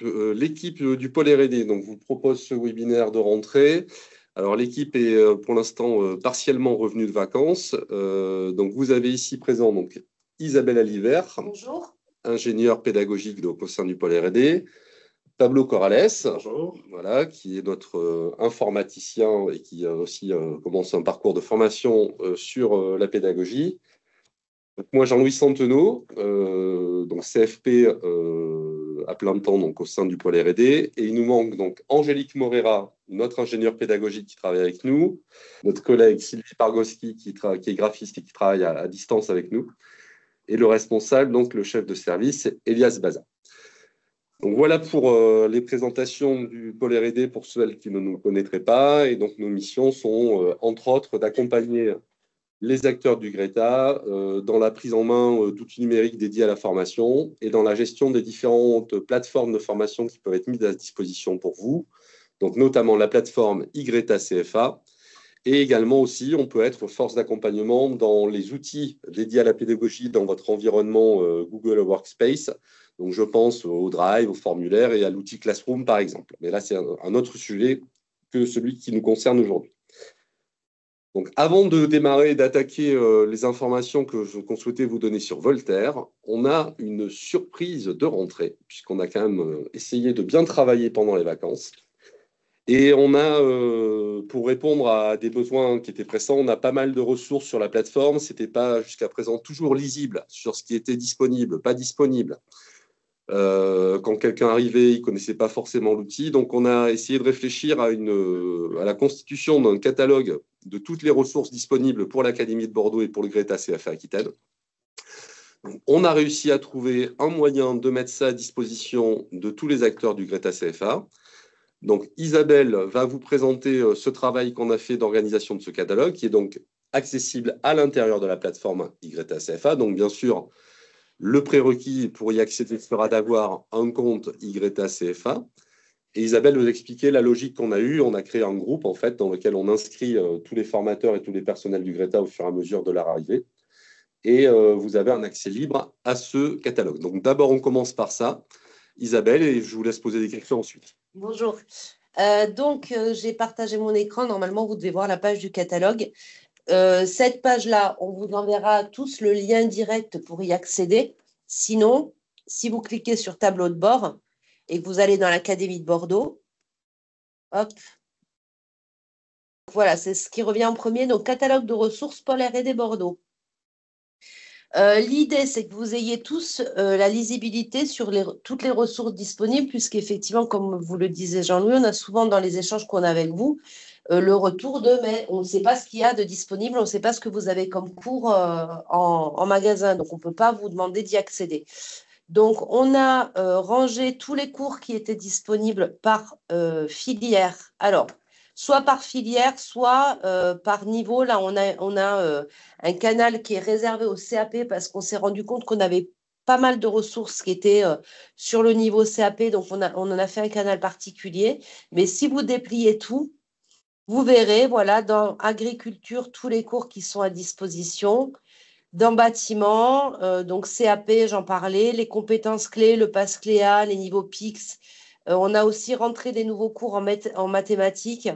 l'équipe du pôle R&D donc, vous propose ce webinaire de rentrée. Alors, l'équipe est pour l'instant partiellement revenue de vacances. Donc, vous avez ici présent donc, Isabelle Alivert, bonjour, ingénieure pédagogique donc, au sein du pôle R&D. Pablo Corrales, bonjour. Voilà, qui est notre informaticien et qui a aussi commencé un parcours de formation sur la pédagogie. Donc, moi, Jean-Louis Santenot, donc CFP à plein temps donc, au sein du pôle R&D. Et il nous manque donc Angélique Morera, notre ingénieure pédagogique qui travaille avec nous, notre collègue Sylvie Pargoski qui est graphiste et qui travaille à distance avec nous, et le responsable, donc le chef de service, Elias Baza. Donc voilà pour les présentations du pôle R&D pour celles qui ne nous connaîtraient pas. Et donc nos missions sont, entre autres, d'accompagner les acteurs du Greta dans la prise en main d'outils numériques dédiés à la formation et dans la gestion des différentes plateformes de formation qui peuvent être mises à disposition pour vous, donc notamment la plateforme iGreta CFA. Et également aussi, on peut être force d'accompagnement dans les outils dédiés à la pédagogie dans votre environnement Google Workspace. Donc, je pense au Drive, au formulaire et à l'outil Classroom, par exemple. Mais là, c'est un autre sujet que celui qui nous concerne aujourd'hui. Donc, avant de démarrer et d'attaquer les informations qu'on souhaitait vous donner sur Voltaire, on a une surprise de rentrée, puisqu'on a quand même essayé de bien travailler pendant les vacances. Et on a, pour répondre à des besoins qui étaient pressants, on a pas mal de ressources sur la plateforme. Ce n'était pas jusqu'à présent toujours lisible sur ce qui était disponible, pas disponible. Quand quelqu'un arrivait, il ne connaissait pas forcément l'outil. Donc, on a essayé de réfléchir à la constitution d'un catalogue de toutes les ressources disponibles pour l'Académie de Bordeaux et pour le Greta CFA Aquitaine. Donc, on a réussi à trouver un moyen de mettre ça à disposition de tous les acteurs du Greta CFA. Donc, Isabelle va vous présenter ce travail qu'on a fait d'organisation de ce catalogue, qui est donc accessible à l'intérieur de la plateforme iGreta CFA. Donc, bien sûr, le prérequis pour y accéder sera d'avoir un compte iGreta CFA. Et Isabelle vous expliquer la logique qu'on a eue. On a créé un groupe, en fait, dans lequel on inscrit tous les formateurs et tous les personnels du Greta au fur et à mesure de leur arrivée. Et vous avez un accès libre à ce catalogue. Donc, d'abord, on commence par ça. Isabelle, et je vous laisse poser des questions ensuite. bonjour. J'ai partagé mon écran. Normalement, vous devez voir la page du catalogue. Cette page-là, on vous enverra tous le lien direct pour y accéder. Sinon, si vous cliquez sur tableau de bord et que vous allez dans l'Académie de Bordeaux, hop, voilà, c'est ce qui revient en premier. Donc, catalogue de ressources Pôle R&D Bordeaux. L'idée, c'est que vous ayez tous la lisibilité sur toutes les ressources disponibles, puisqu'effectivement, comme vous le disait Jean-Louis, on a souvent dans les échanges qu'on a avec vous, le retour de mais on ne sait pas ce qu'il y a de disponible, on ne sait pas ce que vous avez comme cours en magasin, donc on ne peut pas vous demander d'y accéder. Donc, on a rangé tous les cours qui étaient disponibles par filière. Alors, soit par filière, soit par niveau. Là, on a un canal qui est réservé au CAP parce qu'on s'est rendu compte qu'on avait pas mal de ressources qui étaient sur le niveau CAP. Donc, on en a fait un canal particulier. Mais si vous dépliez tout, vous verrez, voilà, dans agriculture, tous les cours qui sont à disposition. Dans bâtiment, donc CAP, j'en parlais, les compétences clés, le pass Cléa, les niveaux PIX. On a aussi rentré des nouveaux cours en mathématiques.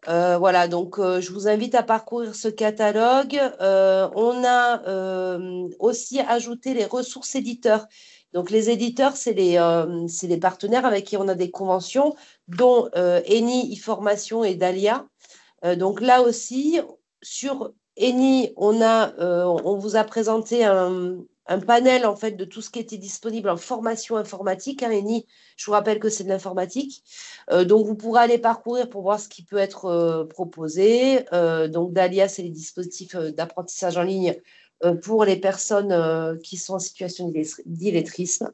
Voilà, donc je vous invite à parcourir ce catalogue. On a aussi ajouté les ressources éditeurs. Donc, les éditeurs, c'est les partenaires avec qui on a des conventions, dont Eni, e-formation et Dahlia. Donc, là aussi, sur Eni, on vous a présenté un panel en fait de tout ce qui était disponible en formation informatique. Eni, je vous rappelle que c'est de l'informatique. Donc, vous pourrez aller parcourir pour voir ce qui peut être proposé. Donc, Dahlia, c'est les dispositifs d'apprentissage en ligne pour les personnes qui sont en situation d'illettrisme.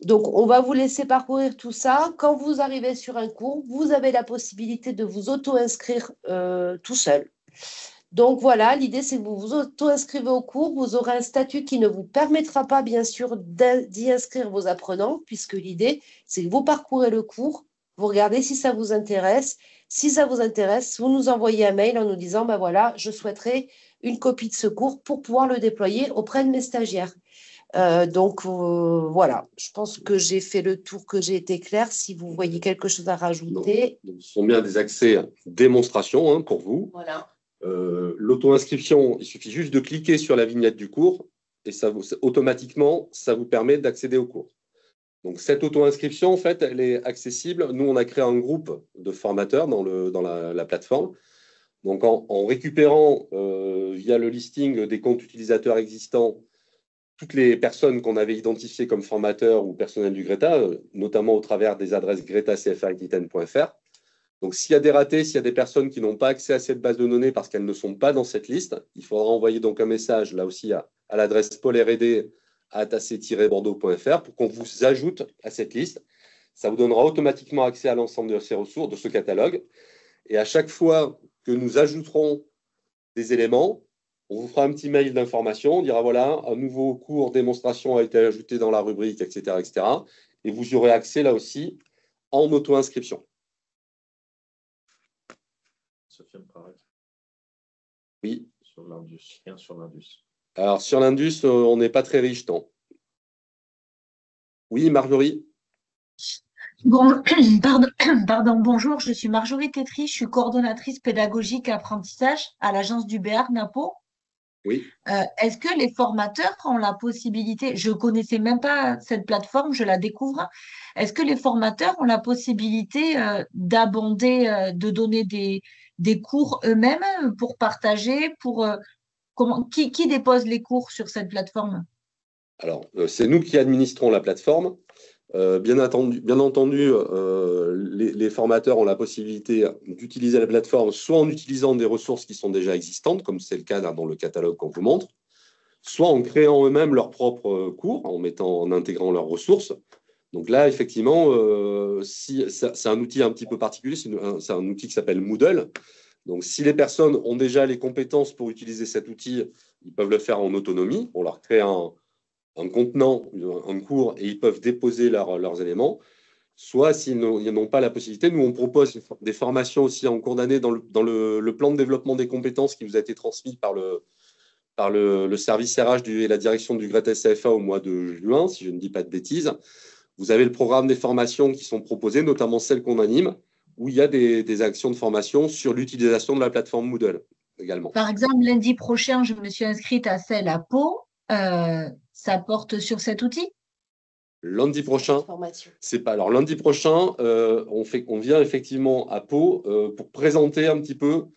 Donc, on va vous laisser parcourir tout ça. Quand vous arrivez sur un cours, vous avez la possibilité de vous auto-inscrire tout seul. Donc, voilà, l'idée, c'est que vous vous auto-inscrivez au cours. Vous aurez un statut qui ne vous permettra pas, bien sûr, d'y inscrire vos apprenants, puisque l'idée, c'est que vous parcourez le cours, vous regardez si ça vous intéresse. Si ça vous intéresse, vous nous envoyez un mail en nous disant, ben voilà, je souhaiterais une copie de ce cours pour pouvoir le déployer auprès de mes stagiaires. Voilà, je pense que j'ai fait le tour, que j'ai été claire. Si vous voyez quelque chose à rajouter. Donc, ce sont bien des accès démonstration hein, pour vous. Voilà. L'auto-inscription, il suffit juste de cliquer sur la vignette du cours et automatiquement, ça vous permet d'accéder au cours. Donc, cette auto-inscription, en fait, elle est accessible. Nous, on a créé un groupe de formateurs dans la plateforme. Donc, en récupérant via le listing des comptes utilisateurs existants toutes les personnes qu'on avait identifiées comme formateurs ou personnels du Greta, notamment au travers des adresses greta.cfa-aquitaine.fr. Donc, s'il y a des ratés, s'il y a des personnes qui n'ont pas accès à cette base de données parce qu'elles ne sont pas dans cette liste, il faudra envoyer donc un message, là aussi, à l'adresse paulrd@ac-bordeaux.fr pour qu'on vous ajoute à cette liste. Ça vous donnera automatiquement accès à l'ensemble de ces ressources, de ce catalogue. Et à chaque fois que nous ajouterons des éléments, on vous fera un petit mail d'information, on dira voilà, un nouveau cours démonstration a été ajouté dans la rubrique, etc., etc. Et vous y aurez accès là aussi en auto-inscription. Sophie me paraît. Oui. Sur l'Indus. Rien sur l'Indus. Alors, sur l'Indus, on n'est pas très riche, non. Oui, Marjorie. Bon, pardon, bonjour, je suis Marjorie Tétry, je suis coordonnatrice pédagogique et apprentissage à l'agence du Béarn à Pau. Oui. Est-ce que les formateurs ont la possibilité, je ne connaissais même pas cette plateforme, je la découvre, est-ce que les formateurs ont la possibilité d'abonder, de donner des cours eux-mêmes pour partager, qui dépose les cours sur cette plateforme? Alors, c'est nous qui administrons la plateforme. Bien entendu, les formateurs ont la possibilité d'utiliser la plateforme soit en utilisant des ressources qui sont déjà existantes, comme c'est le cas dans le catalogue qu'on vous montre, soit en créant eux-mêmes leurs propres cours, en intégrant leurs ressources. Donc là, effectivement, c'est un outil un petit peu particulier, c'est un outil qui s'appelle Moodle. Donc, si les personnes ont déjà les compétences pour utiliser cet outil, ils peuvent le faire en autonomie. On leur crée un contenant, un cours, et ils peuvent déposer leurs éléments. Soit, s'ils n'ont pas la possibilité, nous, on propose des formations aussi en cours d'année dans le plan de développement des compétences qui vous a été transmis par le service RH et la direction du Greta CFA au mois de juin, si je ne dis pas de bêtises. Vous avez le programme des formations qui sont proposées, notamment celles qu'on anime, où il y a des actions de formation sur l'utilisation de la plateforme Moodle également. Par exemple, lundi prochain, je me suis inscrite à celle à Pau. Ça porte sur cet outil? Lundi prochain, c'est pas. Alors lundi prochain, on vient effectivement à Pau pour présenter un petit peu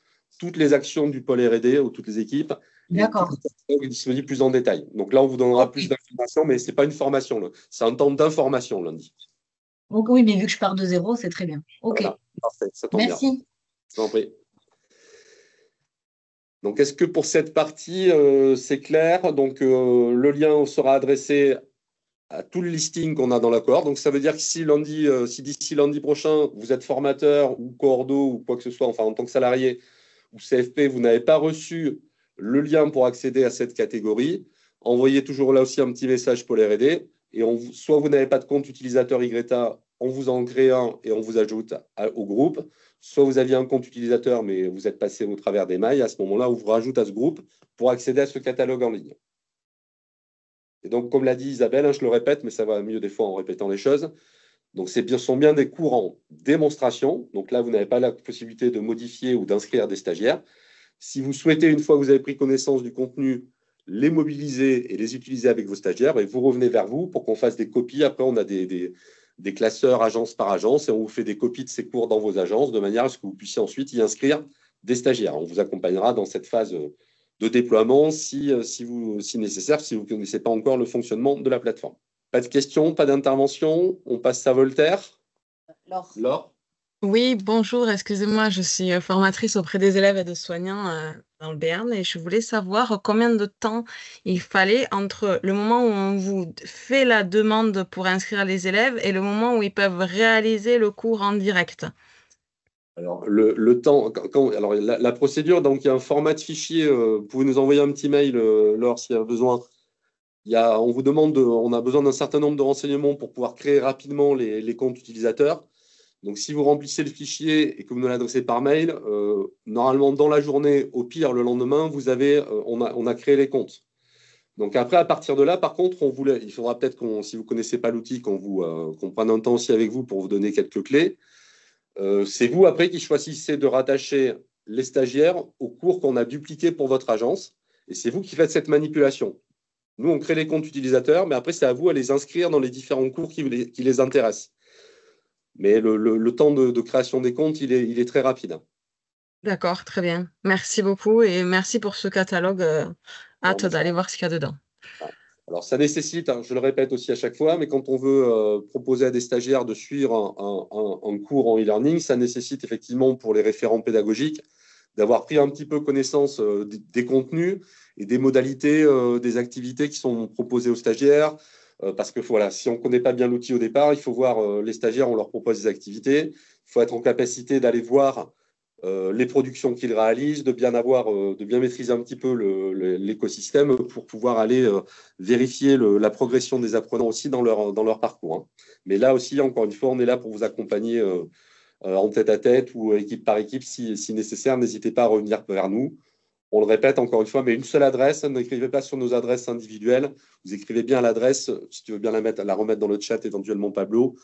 toutes les actions du pôle R&D ou toutes les équipes. D'accord. Et disponible plus en détail. Donc là, on vous donnera plus d'informations, mais c'est pas une formation. C'est un temps d'information lundi. Donc, oui, mais vu que je pars de zéro, c'est très bien. Ok. Voilà. Parfait, ça tombe Merci. bien. Je vous en prie. Donc, est-ce que pour cette partie, c'est clair? Donc, le lien sera adressé à tout le listing qu'on a dans l'accord. Donc, ça veut dire que si d'ici lundi prochain, vous êtes formateur ou coordo ou quoi que ce soit, enfin en tant que salarié ou CFP, vous n'avez pas reçu le lien pour accéder à cette catégorie, envoyez toujours là aussi un petit message pour les R&D. Et soit vous n'avez pas de compte utilisateur Ygreta, on vous en crée un et on vous ajoute au groupe. Soit vous aviez un compte utilisateur, mais vous êtes passé au travers des mailles. À ce moment-là, on vous rajoute à ce groupe pour accéder à ce catalogue en ligne. Et donc, comme l'a dit Isabelle, je le répète, mais ça va mieux des fois en répétant les choses. Donc, ce sont bien des cours en démonstration. Donc là, vous n'avez pas la possibilité de modifier ou d'inscrire des stagiaires. Si vous souhaitez, une fois que vous avez pris connaissance du contenu, les mobiliser et les utiliser avec vos stagiaires, et vous revenez vers vous pour qu'on fasse des copies. Après, on a des classeurs agence par agence et on vous fait des copies de ces cours dans vos agences de manière à ce que vous puissiez ensuite y inscrire des stagiaires. On vous accompagnera dans cette phase de déploiement si nécessaire, si vous ne connaissez pas encore le fonctionnement de la plateforme. Pas de questions, pas d'intervention. On passe à Voltaire. Laure. Oui, bonjour, excusez-moi, je suis formatrice auprès des élèves et de soignants dans le Béarn et je voulais savoir combien de temps il fallait entre le moment où on vous fait la demande pour inscrire les élèves et le moment où ils peuvent réaliser le cours en direct. Alors, le temps, alors la procédure, donc il y a un format de fichier, vous pouvez nous envoyer un petit mail, Laure, s'il y a besoin. On a besoin d'un certain nombre de renseignements pour pouvoir créer rapidement les comptes utilisateurs. Donc, si vous remplissez le fichier et que vous nous l'adressez par mail, normalement, dans la journée, au pire, le lendemain, on a créé les comptes. Donc après, à partir de là, par contre, il faudra peut-être si vous ne connaissez pas l'outil, qu'on prenne un temps aussi avec vous pour vous donner quelques clés. C'est vous après qui choisissez de rattacher les stagiaires aux cours qu'on a dupliqués pour votre agence. Et c'est vous qui faites cette manipulation. Nous, on crée les comptes utilisateurs, mais après, c'est à vous à les inscrire dans les différents cours qui les intéressent. Mais le temps de création des comptes, il est très rapide. D'accord, très bien. Merci beaucoup et merci pour ce catalogue. Hâte d'aller voir ce qu'il y a dedans. Alors, ça nécessite, je le répète aussi à chaque fois, mais quand on veut proposer à des stagiaires de suivre un cours en e-learning, ça nécessite effectivement pour les référents pédagogiques d'avoir pris un petit peu connaissance des contenus et des modalités des activités qui sont proposées aux stagiaires. Parce que voilà, si on ne connaît pas bien l'outil au départ, il faut voir les stagiaires, on leur propose des activités. Il faut être en capacité d'aller voir les productions qu'ils réalisent, de bien maîtriser un petit peu l'écosystème pour pouvoir aller vérifier la progression des apprenants aussi dans leur parcours. Hein. Mais là aussi, encore une fois, on est là pour vous accompagner en tête-à-tête ou équipe par équipe si nécessaire. N'hésitez pas à revenir vers nous. On le répète encore une fois, mais une seule adresse. N'écrivez pas sur nos adresses individuelles. Vous écrivez bien l'adresse, si tu veux bien la remettre dans le chat éventuellement, Pablo.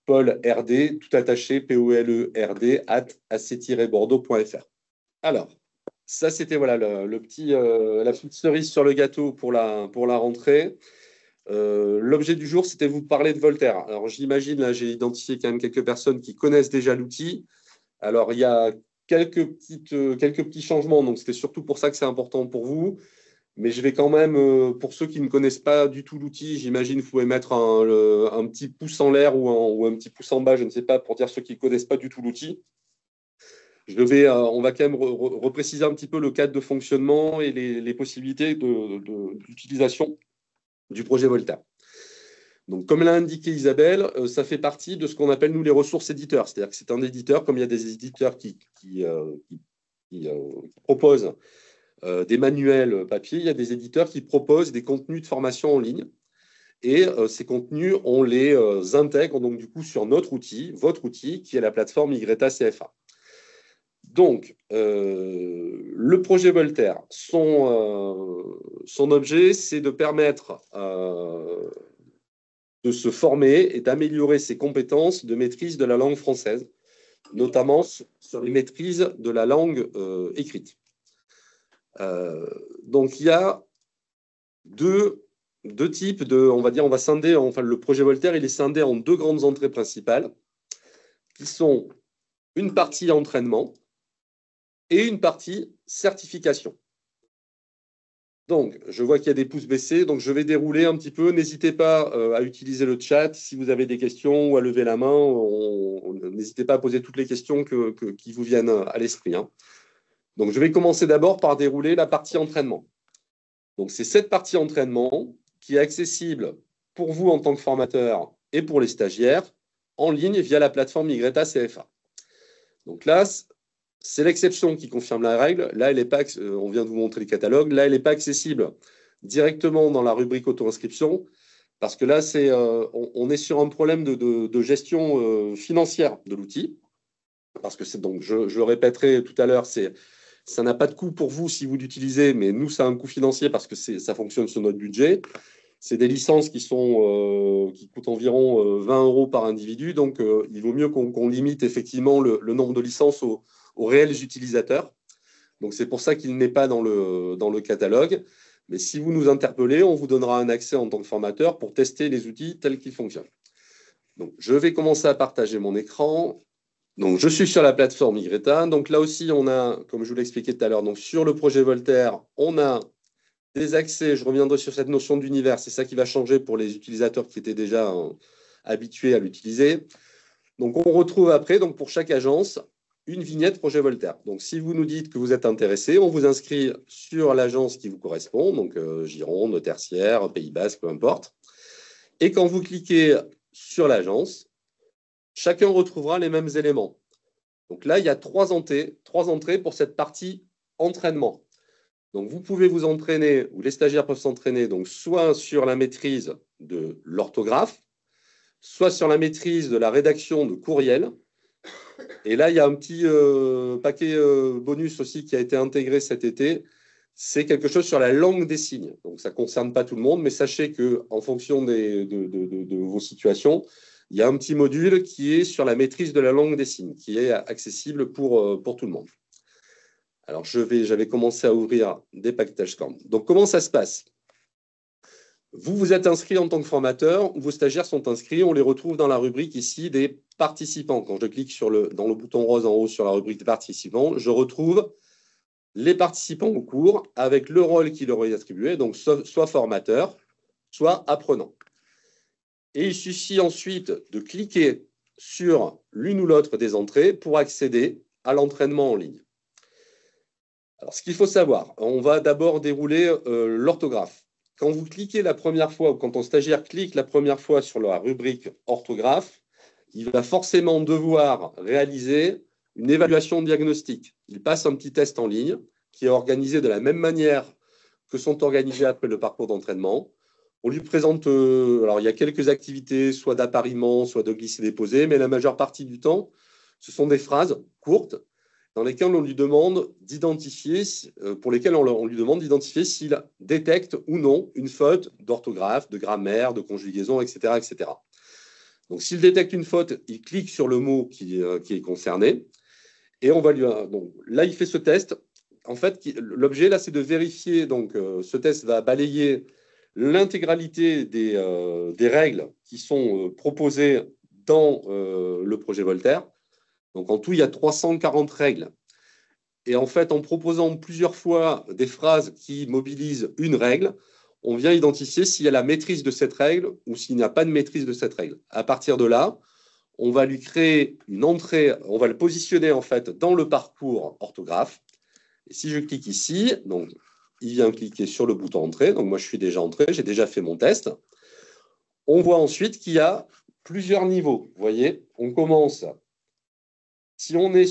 Paul RD, tout attaché, POLERD, @ac-bordeaux.fr. Alors, ça, c'était voilà, la petite cerise sur le gâteau pour la rentrée. L'objet du jour, c'était vous parler de Voltaire. Alors, j'imagine, là, j'ai identifié quand même quelques personnes qui connaissent déjà l'outil. Alors, il y a quelques petits changements, donc c'était surtout pour ça que c'est important pour vous. Mais je vais quand même, pour ceux qui ne connaissent pas du tout l'outil, j'imagine que vous pouvez mettre un petit pouce en l'air ou un petit pouce en bas, je ne sais pas, pour dire ceux qui ne connaissent pas du tout l'outil. On va quand même repréciser un petit peu le cadre de fonctionnement et les possibilités d'utilisation du projet Voltaire. Donc, comme l'a indiqué Isabelle, ça fait partie de ce qu'on appelle, nous, les ressources éditeurs. C'est-à-dire que c'est un éditeur, comme il y a des éditeurs qui proposent des manuels papier, il y a des éditeurs qui proposent des contenus de formation en ligne. Et ces contenus, on les intègre donc du coup sur notre outil, votre outil, qui est la plateforme YTA CFA. Donc, le projet Voltaire, son objet, c'est de permettre de se former et d'améliorer ses compétences de maîtrise de la langue française, notamment sur les maîtrises de la langue écrite. Donc, il y a deux types on va scinder, enfin, le projet Voltaire, il est scindé en deux grandes entrées principales, qui sont une partie entraînement et une partie certification. Donc, je vois qu'il y a des pouces baissés, donc je vais dérouler un petit peu. N'hésitez pas à utiliser le chat si vous avez des questions ou à lever la main. N'hésitez pas à poser toutes les questions qui vous viennent à l'esprit. Hein. Donc, je vais commencer d'abord par dérouler la partie entraînement. Donc, c'est cette partie entraînement qui est accessible pour vous en tant que formateur et pour les stagiaires en ligne via la plateforme YTA CFA. Donc là, c'est l'exception qui confirme la règle. Là, elle n'est pas, on vient de vous montrer le catalogue. Là, elle n'est pas accessible directement dans la rubrique auto-inscription parce que là, on est sur un problème de gestion financière de l'outil. Parce que donc, je le répéterai tout à l'heure, ça n'a pas de coût pour vous si vous l'utilisez, mais nous, ça a un coût financier parce que ça fonctionne sur notre budget. C'est des licences qui coûtent environ 20 € par individu. Donc, il vaut mieux qu'on limite effectivement le nombre de licences aux réels utilisateurs. Donc, c'est pour ça qu'il n'est pas dans le catalogue. Mais si vous nous interpellez, on vous donnera un accès en tant que formateur pour tester les outils tels qu'ils fonctionnent. Donc, je vais commencer à partager mon écran. Donc, je suis sur la plateforme YTA. Donc, là aussi, on a, comme je vous l'expliquais tout à l'heure, donc sur le projet Voltaire, on a des accès. Je reviendrai sur cette notion d'univers. C'est ça qui va changer pour les utilisateurs qui étaient déjà habitués à l'utiliser. Donc, on retrouve après, donc pour chaque agence, une vignette projet Voltaire. Donc, si vous nous dites que vous êtes intéressé, on vous inscrit sur l'agence qui vous correspond, donc Gironde, Tertiaire, Pays Basque, peu importe. Et quand vous cliquez sur l'agence, chacun retrouvera les mêmes éléments. Donc là, il y a trois entrées pour cette partie entraînement. Donc, vous pouvez vous entraîner, ou les stagiaires peuvent s'entraîner, donc soit sur la maîtrise de l'orthographe, soit sur la maîtrise de la rédaction de courriel. Et là, il y a un petit paquet bonus aussi qui a été intégré cet été. c'est quelque chose sur la langue des signes. Donc, ça ne concerne pas tout le monde, mais sachez qu'en fonction de vos situations, il y a un petit module qui est sur la maîtrise de la langue des signes, qui est accessible pour tout le monde. Alors, j'avais commencé à ouvrir des paquetages SCORM. Donc, comment ça se passe? Vous êtes inscrit en tant que formateur, vos stagiaires sont inscrits, on les retrouve dans la rubrique ici des participants. Quand je clique dans le bouton rose en haut sur la rubrique des participants, je retrouve les participants au cours avec le rôle qui leur est attribué, donc soit formateur, soit apprenant. Et il suffit ensuite de cliquer sur l'une ou l'autre des entrées pour accéder à l'entraînement en ligne. Alors, ce qu'il faut savoir, on va d'abord dérouler l'orthographe. Quand vous cliquez la première fois, ou quand ton stagiaire clique la première fois sur la rubrique orthographe, il va forcément devoir réaliser une évaluation diagnostique. Il passe un petit test en ligne qui est organisé de la même manière que sont organisés après le parcours d'entraînement. On lui présente, alors il y a quelques activités, soit d'appariement, soit de glisser-déposer, mais la majeure partie du temps, ce sont des phrases courtes dans lesquelles on lui demande d'identifier, pour lesquelles on lui demande d'identifier s'il détecte ou non une faute d'orthographe, de grammaire, de conjugaison, etc., etc. Donc, s'il détecte une faute, il clique sur le mot qui est concerné et on va lui. Donc, là, il fait ce test. En fait, l'objet là, c'est de vérifier. Donc, ce test va balayer l'intégralité des règles qui sont proposées dans le projet Voltaire. Donc, en tout, il y a 340 règles. Et en fait, en proposant plusieurs fois des phrases qui mobilisent une règle, on vient identifier s'il y a la maîtrise de cette règle ou s'il n'y a pas de maîtrise de cette règle. À partir de là, on va lui créer une entrée, on va le positionner en fait dans le parcours orthographe. Et si je clique ici, donc, il vient cliquer sur le bouton entrée. Donc, moi, je suis déjà entré, j'ai déjà fait mon test. On voit ensuite qu'il y a plusieurs niveaux. Vous voyez, on commence. Si on est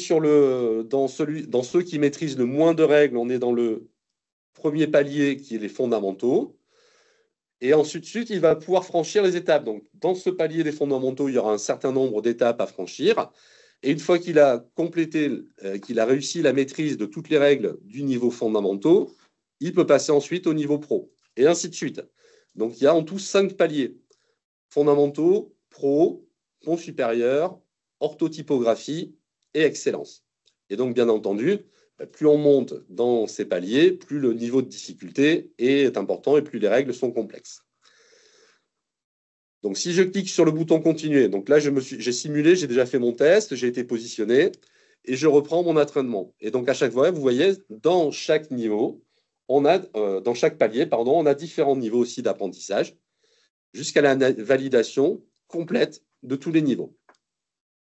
dans ceux qui maîtrisent le moins de règles, on est dans le premier palier qui est les fondamentaux. Et ensuite, il va pouvoir franchir les étapes. Donc, dans ce palier des fondamentaux, il y aura un certain nombre d'étapes à franchir. Et une fois qu'il a complété, qu'il a réussi la maîtrise de toutes les règles du niveau fondamentaux, il peut passer ensuite au niveau pro. Et ainsi de suite. Donc, il y a en tout 5 paliers. Fondamentaux, pro, pont supérieur, orthotypographie et excellence. Et donc, bien entendu, plus on monte dans ces paliers, plus le niveau de difficulté est important et plus les règles sont complexes. Donc, si je clique sur le bouton « Continuer », donc là, j'ai simulé, j'ai déjà fait mon test, j'ai été positionné et je reprends mon entraînement. Et donc, à chaque fois, vous voyez, dans chaque niveau, dans chaque palier, on a différents niveaux aussi d'apprentissage jusqu'à la validation complète de tous les niveaux.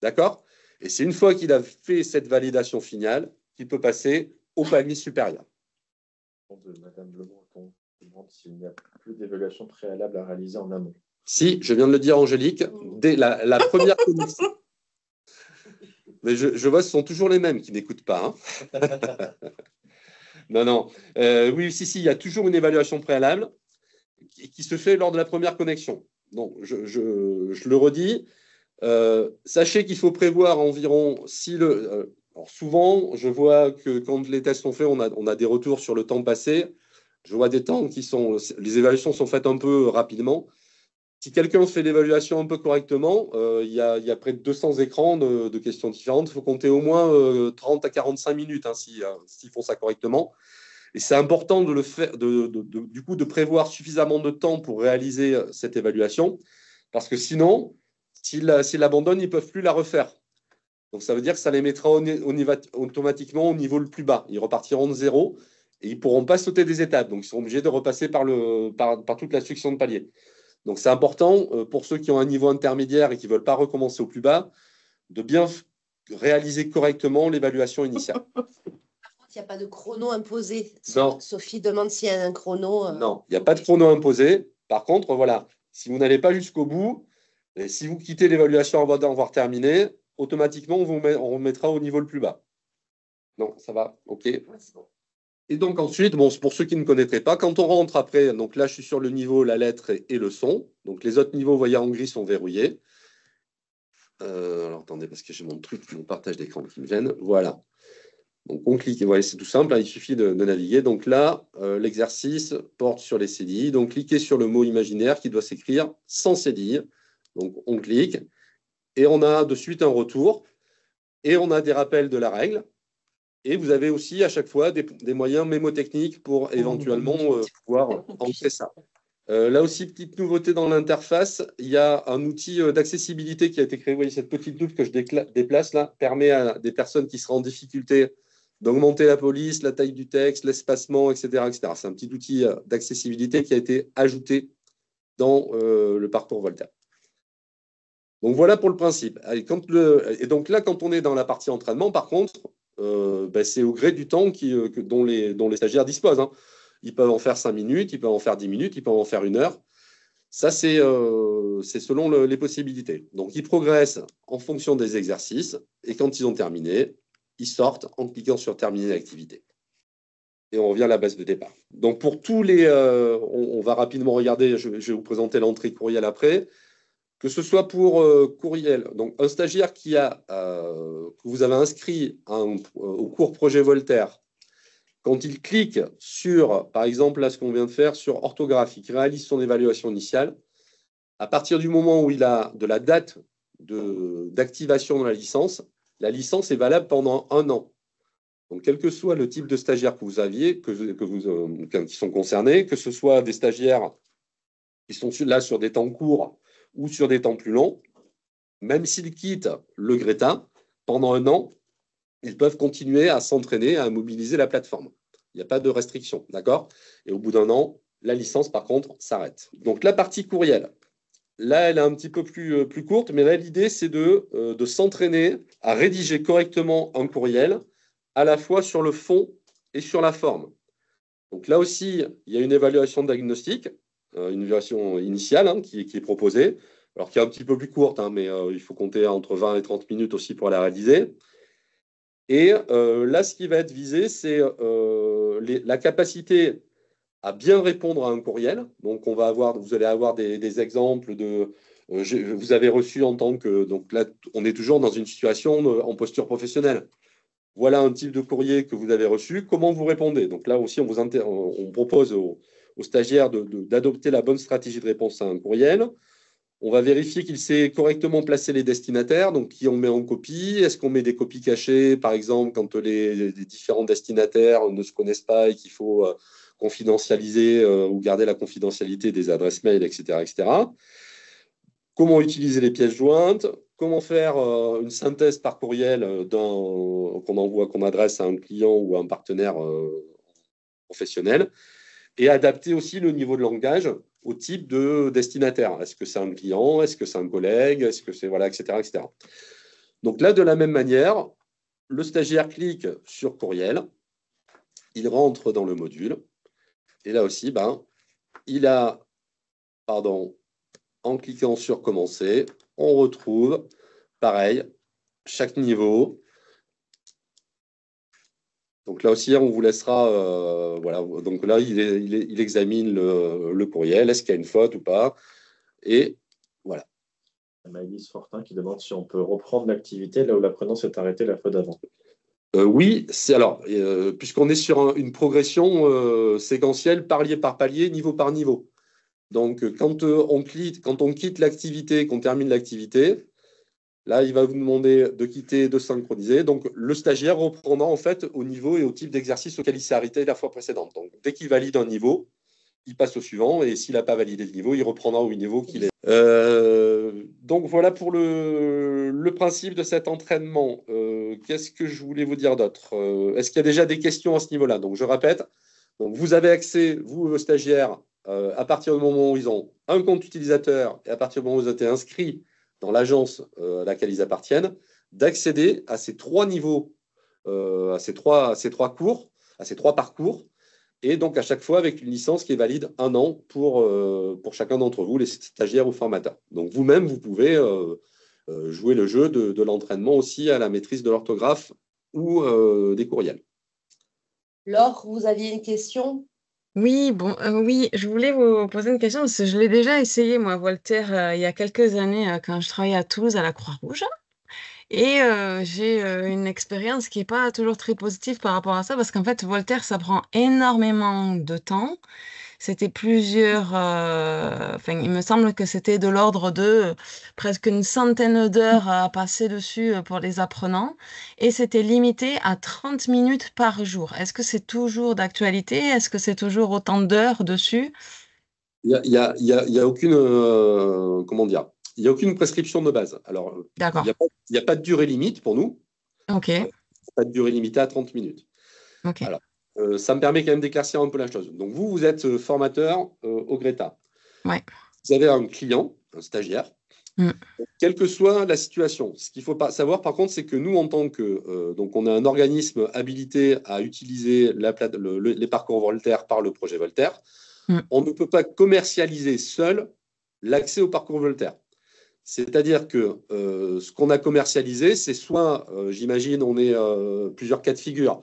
D'accord ? Et c'est une fois qu'il a fait cette validation finale qu'il peut passer au palier supérieur. De Madame Lebreton, on demande s'il n'y a plus d'évaluation préalable à réaliser en amont. Si, je viens de le dire, Angélique, dès la première connexion. Mais je vois, ce sont toujours les mêmes qui n'écoutent pas. Hein. Non. Oui, si, il y a toujours une évaluation préalable qui se fait lors de la première connexion. Donc, je le redis. Sachez qu'il faut prévoir environ, alors souvent, je vois que quand les tests sont faits, on a des retours sur le temps passé. Je vois des temps les évaluations sont faites un peu rapidement. Si quelqu'un fait l'évaluation un peu correctement, il y a près de 200 écrans de questions différentes. Il faut compter au moins 30 à 45 minutes s'ils font ça correctement. Et c'est important de le faire, du coup, de prévoir suffisamment de temps pour réaliser cette évaluation, parce que sinon, s'ils l'abandonnent, ils ne peuvent plus la refaire. Donc, ça veut dire que ça les mettra automatiquement au niveau le plus bas. Ils repartiront de zéro et ils ne pourront pas sauter des étapes. Donc, ils seront obligés de repasser par toute la succession de paliers. Donc, c'est important pour ceux qui ont un niveau intermédiaire et qui ne veulent pas recommencer au plus bas, de bien réaliser correctement l'évaluation initiale. Il n'y a pas de chrono imposé. Non. Sophie demande s'il y a un chrono. Non, il n'y a pas de chrono imposé. Par contre, voilà, si vous n'allez pas jusqu'au bout, et si vous quittez l'évaluation avant d'avoir terminé, automatiquement, on remettra au niveau le plus bas. Non, ça va, OK. Et donc ensuite, pour ceux qui ne connaîtraient pas, quand on rentre après, donc là, je suis sur le niveau, la lettre et le son. Donc les autres niveaux, vous voyez, en gris, sont verrouillés. Alors attendez, parce que j'ai mon partage d'écran qui me gêne. Voilà. Donc, on clique, voilà, c'est tout simple, hein, il suffit de naviguer. Donc là, l'exercice porte sur les CDI. Donc, cliquez sur le mot imaginaire qui doit s'écrire sans CDI. Donc, on clique et on a de suite un retour et on a des rappels de la règle. Et vous avez aussi à chaque fois des moyens mémotechniques pour éventuellement pouvoir ancrer ça. Là aussi, petite nouveauté dans l'interface, il y a un outil d'accessibilité qui a été créé. Vous voyez, cette petite loupe que je déplace là permet à des personnes qui seraient en difficulté d'augmenter la police, la taille du texte, l'espacement, etc., etc. C'est un petit outil d'accessibilité qui a été ajouté dans le parcours Voltaire. Donc voilà pour le principe. Et donc là, quand on est dans la partie entraînement, par contre, c'est au gré du temps dont les stagiaires disposent, hein. Ils peuvent en faire 5 minutes, ils peuvent en faire 10 minutes, ils peuvent en faire 1 heure. Ça, c'est selon les possibilités. Donc, ils progressent en fonction des exercices et quand ils ont terminé, ils sortent en cliquant sur « Terminer l'activité ». Et on revient à la base de départ. Donc, pour tous les… on va rapidement regarder, je vais vous présenter l'entrée courriel après. Que ce soit pour courriel, donc un stagiaire que vous avez inscrit au cours projet Voltaire, quand il clique sur, par exemple, là, ce qu'on vient de faire, sur orthographe, il réalise son évaluation initiale. À partir du moment où il a de la date d'activation de la licence est valable pendant 1 an. Donc, quel que soit le type de stagiaire que vous aviez, qui sont concernés, que ce soit des stagiaires qui sont là sur des temps courts ou sur des temps plus longs, même s'ils quittent le Greta, pendant 1 an, ils peuvent continuer à s'entraîner, à mobiliser la plateforme. Il n'y a pas de restriction, d'accord? Et au bout d'1 an, la licence, par contre, s'arrête. Donc, la partie courriel, là, elle est un petit peu plus courte, mais là, l'idée, c'est de s'entraîner à rédiger correctement un courriel, à la fois sur le fond et sur la forme. Donc, là aussi, il y a une évaluation diagnostique, une évaluation initiale hein, qui est proposée, alors qui est un petit peu plus courte, hein, mais il faut compter entre 20 et 30 minutes aussi pour la réaliser. Et là, ce qui va être visé, c'est la capacité à bien répondre à un courriel. Donc, vous allez avoir des exemples vous avez reçu en tant que… Donc là, on est toujours dans une situation en posture professionnelle. Voilà un type de courrier que vous avez reçu. Comment vous répondez? Donc là aussi, on propose aux stagiaires d'adopter la bonne stratégie de réponse à un courriel. On va vérifier qu'il sait correctement placer les destinataires, donc qui on met en copie. Est-ce qu'on met des copies cachées, par exemple, quand les différents destinataires ne se connaissent pas et qu'il faut confidentialiser ou garder la confidentialité des adresses mail, etc., etc. Comment utiliser les pièces jointes? Comment faire une synthèse par courriel qu'on adresse à un client ou à un partenaire professionnel? Et adapter aussi le niveau de langage au type de destinataire. Est-ce que c'est un client? Est-ce que c'est un collègue? Est-ce que c'est… Voilà, etc., etc. Donc là, de la même manière, le stagiaire clique sur courriel, il rentre dans le module, et là aussi, en cliquant sur commencer, on retrouve, pareil, chaque niveau. Donc là aussi, on vous laissera, voilà. Donc là, il examine le courriel, est-ce qu'il y a une faute ou pas, et voilà. Maëlys Fortin qui demande si on peut reprendre l'activité là où l'apprenant s'est arrêté la fois d'avant. Oui, puisqu'on est sur une progression séquentielle, palier par palier, niveau par niveau. Donc, quand on quitte l'activité, qu'on termine l'activité, là, il va vous demander de quitter, de synchroniser. Donc, le stagiaire reprendra en fait au niveau et au type d'exercice auquel il s'est arrêté la fois précédente. Donc, dès qu'il valide un niveau, il passe au suivant. Et s'il n'a pas validé le niveau, il reprendra au niveau qu'il est. Donc, voilà pour le principe de cet entraînement. Qu'est-ce que je voulais vous dire d'autre? Est-ce qu'il y a déjà des questions à ce niveau-là? Donc, je répète. Donc, vous avez accès, vous, vos stagiaires, à partir du moment où ils ont un compte utilisateur et à partir du moment où ils ont été inscrits dans l'agence à laquelle ils appartiennent, d'accéder à ces 3 niveaux, à ces trois cours, à ces 3 parcours, et donc à chaque fois avec une licence qui est valide 1 an pour chacun d'entre vous, les stagiaires ou formateurs. Donc vous-même, vous pouvez jouer le jeu de l'entraînement aussi à la maîtrise de l'orthographe ou des courriels. Laure, vous aviez une question? Oui, oui, je voulais vous poser une question parce que je l'ai déjà essayé, moi, Voltaire, il y a quelques années, quand je travaillais à Toulouse à la Croix-Rouge. Et j'ai une expérience qui n'est pas toujours très positive par rapport à ça, parce qu'en fait, Voltaire, ça prend énormément de temps. C'était plusieurs, enfin, il me semble que c'était de l'ordre de presque une centaine d'heures à passer dessus pour les apprenants, et c'était limité à 30 minutes par jour. Est-ce que c'est toujours d'actualité? Est-ce que c'est toujours autant d'heures dessus? Il y a aucune, comment dire, il y a aucune prescription de base. Alors, D'accord. il y a pas de durée limite pour nous, Ok, pas de durée limitée à 30 minutes. ok. Alors, ça me permet quand même d'éclaircir un peu la chose. Donc, vous êtes formateur au Greta. Ouais. Vous avez un client, un stagiaire, Mm. quelle que soit la situation. Ce qu'il faut pas savoir, par contre, c'est que nous, en tant que, donc, on a un organisme habilité à utiliser les parcours Voltaire par le projet Voltaire. Mm. On ne peut pas commercialiser seul l'accès au parcours Voltaire. C'est-à-dire que ce qu'on a commercialisé, c'est soit, j'imagine, on est plusieurs cas de figure.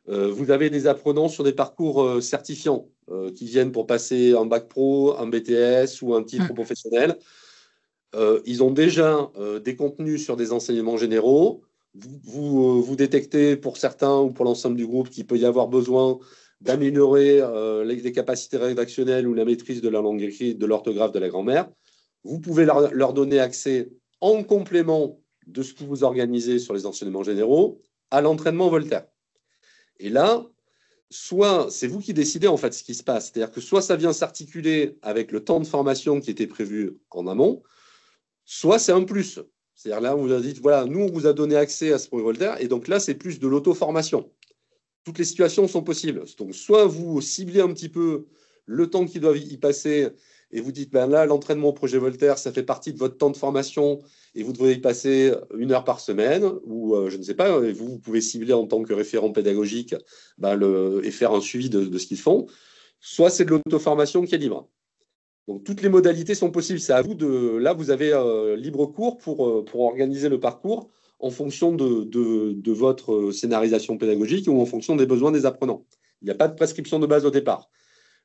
Vous avez des apprenants sur des parcours certifiants qui viennent pour passer un bac pro, un BTS ou un titre Mm. professionnel. Ils ont déjà des contenus sur des enseignements généraux. Vous détectez pour certains ou pour l'ensemble du groupe qu'il peut y avoir besoin d'améliorer les capacités rédactionnelles ou la maîtrise de la langue écrite, de l'orthographe, de la grammaire. Vous pouvez leur donner accès en complément de ce que vous organisez sur les enseignements généraux à l'entraînement Voltaire. Et là, soit c'est vous qui décidez en fait ce qui se passe. C'est-à-dire que soit ça vient s'articuler avec le temps de formation qui était prévu en amont, soit c'est un plus. C'est-à-dire là, on vous a dit, voilà, nous, on vous a donné accès à ce projet Voltaire, et donc là, c'est plus de l'auto-formation. Toutes les situations sont possibles. Donc, soit vous ciblez un petit peu le temps qu'ils doivent y passer, et vous dites, ben là, l'entraînement au projet Voltaire, ça fait partie de votre temps de formation, et vous devez y passer 1 heure par semaine, ou je ne sais pas, et vous pouvez cibler en tant que référent pédagogique et faire un suivi de ce qu'ils font. Soit c'est de l'auto-formation qui est libre. Donc, toutes les modalités sont possibles. C'est à vous de. Là, vous avez libre cours pour organiser le parcours en fonction de votre scénarisation pédagogique ou en fonction des besoins des apprenants. Il n'y a pas de prescription de base au départ.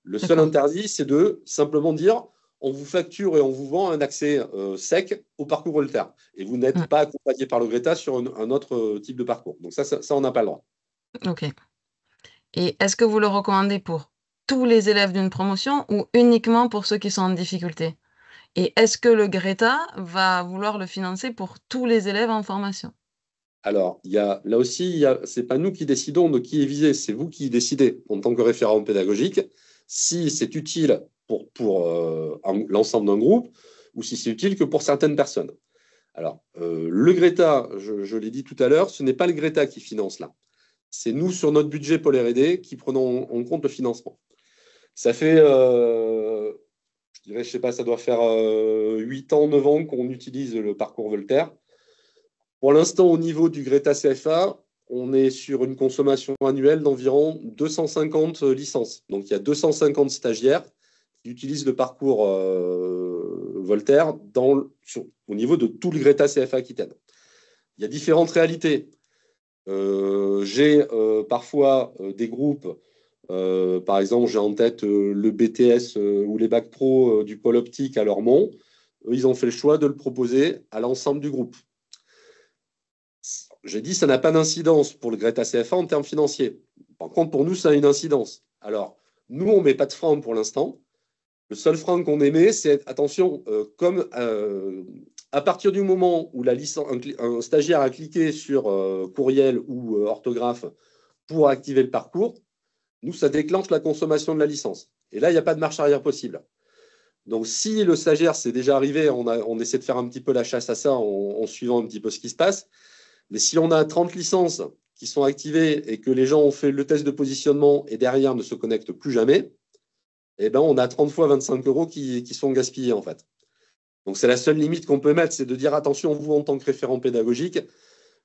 Le seul D'accord. interdit, c'est de simplement dire on vous facture et on vous vend un accès sec au parcours Voltaire. Et vous n'êtes Mm. pas accompagné par le Greta sur un autre type de parcours. Donc, ça on n'a pas le droit. Ok. Et est-ce que vous le recommandez pour tous les élèves d'une promotion ou uniquement pour ceux qui sont en difficulté? Et est-ce que le Greta va vouloir le financer pour tous les élèves en formation? Alors, là aussi, ce n'est pas nous qui décidons de qui est visé, c'est vous qui décidez en tant que référent pédagogique si c'est utile pour l'ensemble d'un groupe ou si c'est utile que pour certaines personnes. Alors, le Greta, je l'ai dit tout à l'heure, ce n'est pas le Greta qui finance là. C'est nous, sur notre budget Pôle R&D, qui prenons en compte le financement. Ça fait, je dirais, je sais pas, ça doit faire 8 ans, 9 ans qu'on utilise le parcours Voltaire. Pour l'instant, au niveau du Greta CFA, on est sur une consommation annuelle d'environ 250 licences. Donc, il y a 250 stagiaires qui utilisent le parcours Voltaire au niveau de tout le Greta CFA Aquitaine. Il y a différentes réalités. J'ai parfois des groupes, par exemple, j'ai en tête le BTS ou les bacs pro du pôle optique à Lormont. Eux, ils ont fait le choix de le proposer à l'ensemble du groupe. J'ai dit, ça n'a pas d'incidence pour le Greta CFA en termes financiers. Par contre, pour nous, ça a une incidence. Alors, nous, on ne met pas de frein pour l'instant. Le seul frein qu'on émet, c'est, attention, à partir du moment où un stagiaire a cliqué sur courriel ou orthographe pour activer le parcours, nous, ça déclenche la consommation de la licence. Et là, il n'y a pas de marche arrière possible. Donc, si le stagiaire, c'est déjà arrivé, on essaie de faire un petit peu la chasse à ça en suivant un petit peu ce qui se passe. Mais si on a 30 licences qui sont activées et que les gens ont fait le test de positionnement et derrière ne se connectent plus jamais, eh ben, on a 30 fois 25 € qui sont gaspillés en fait. Donc c'est la seule limite qu'on peut mettre, c'est de dire attention, vous en tant que référent pédagogique,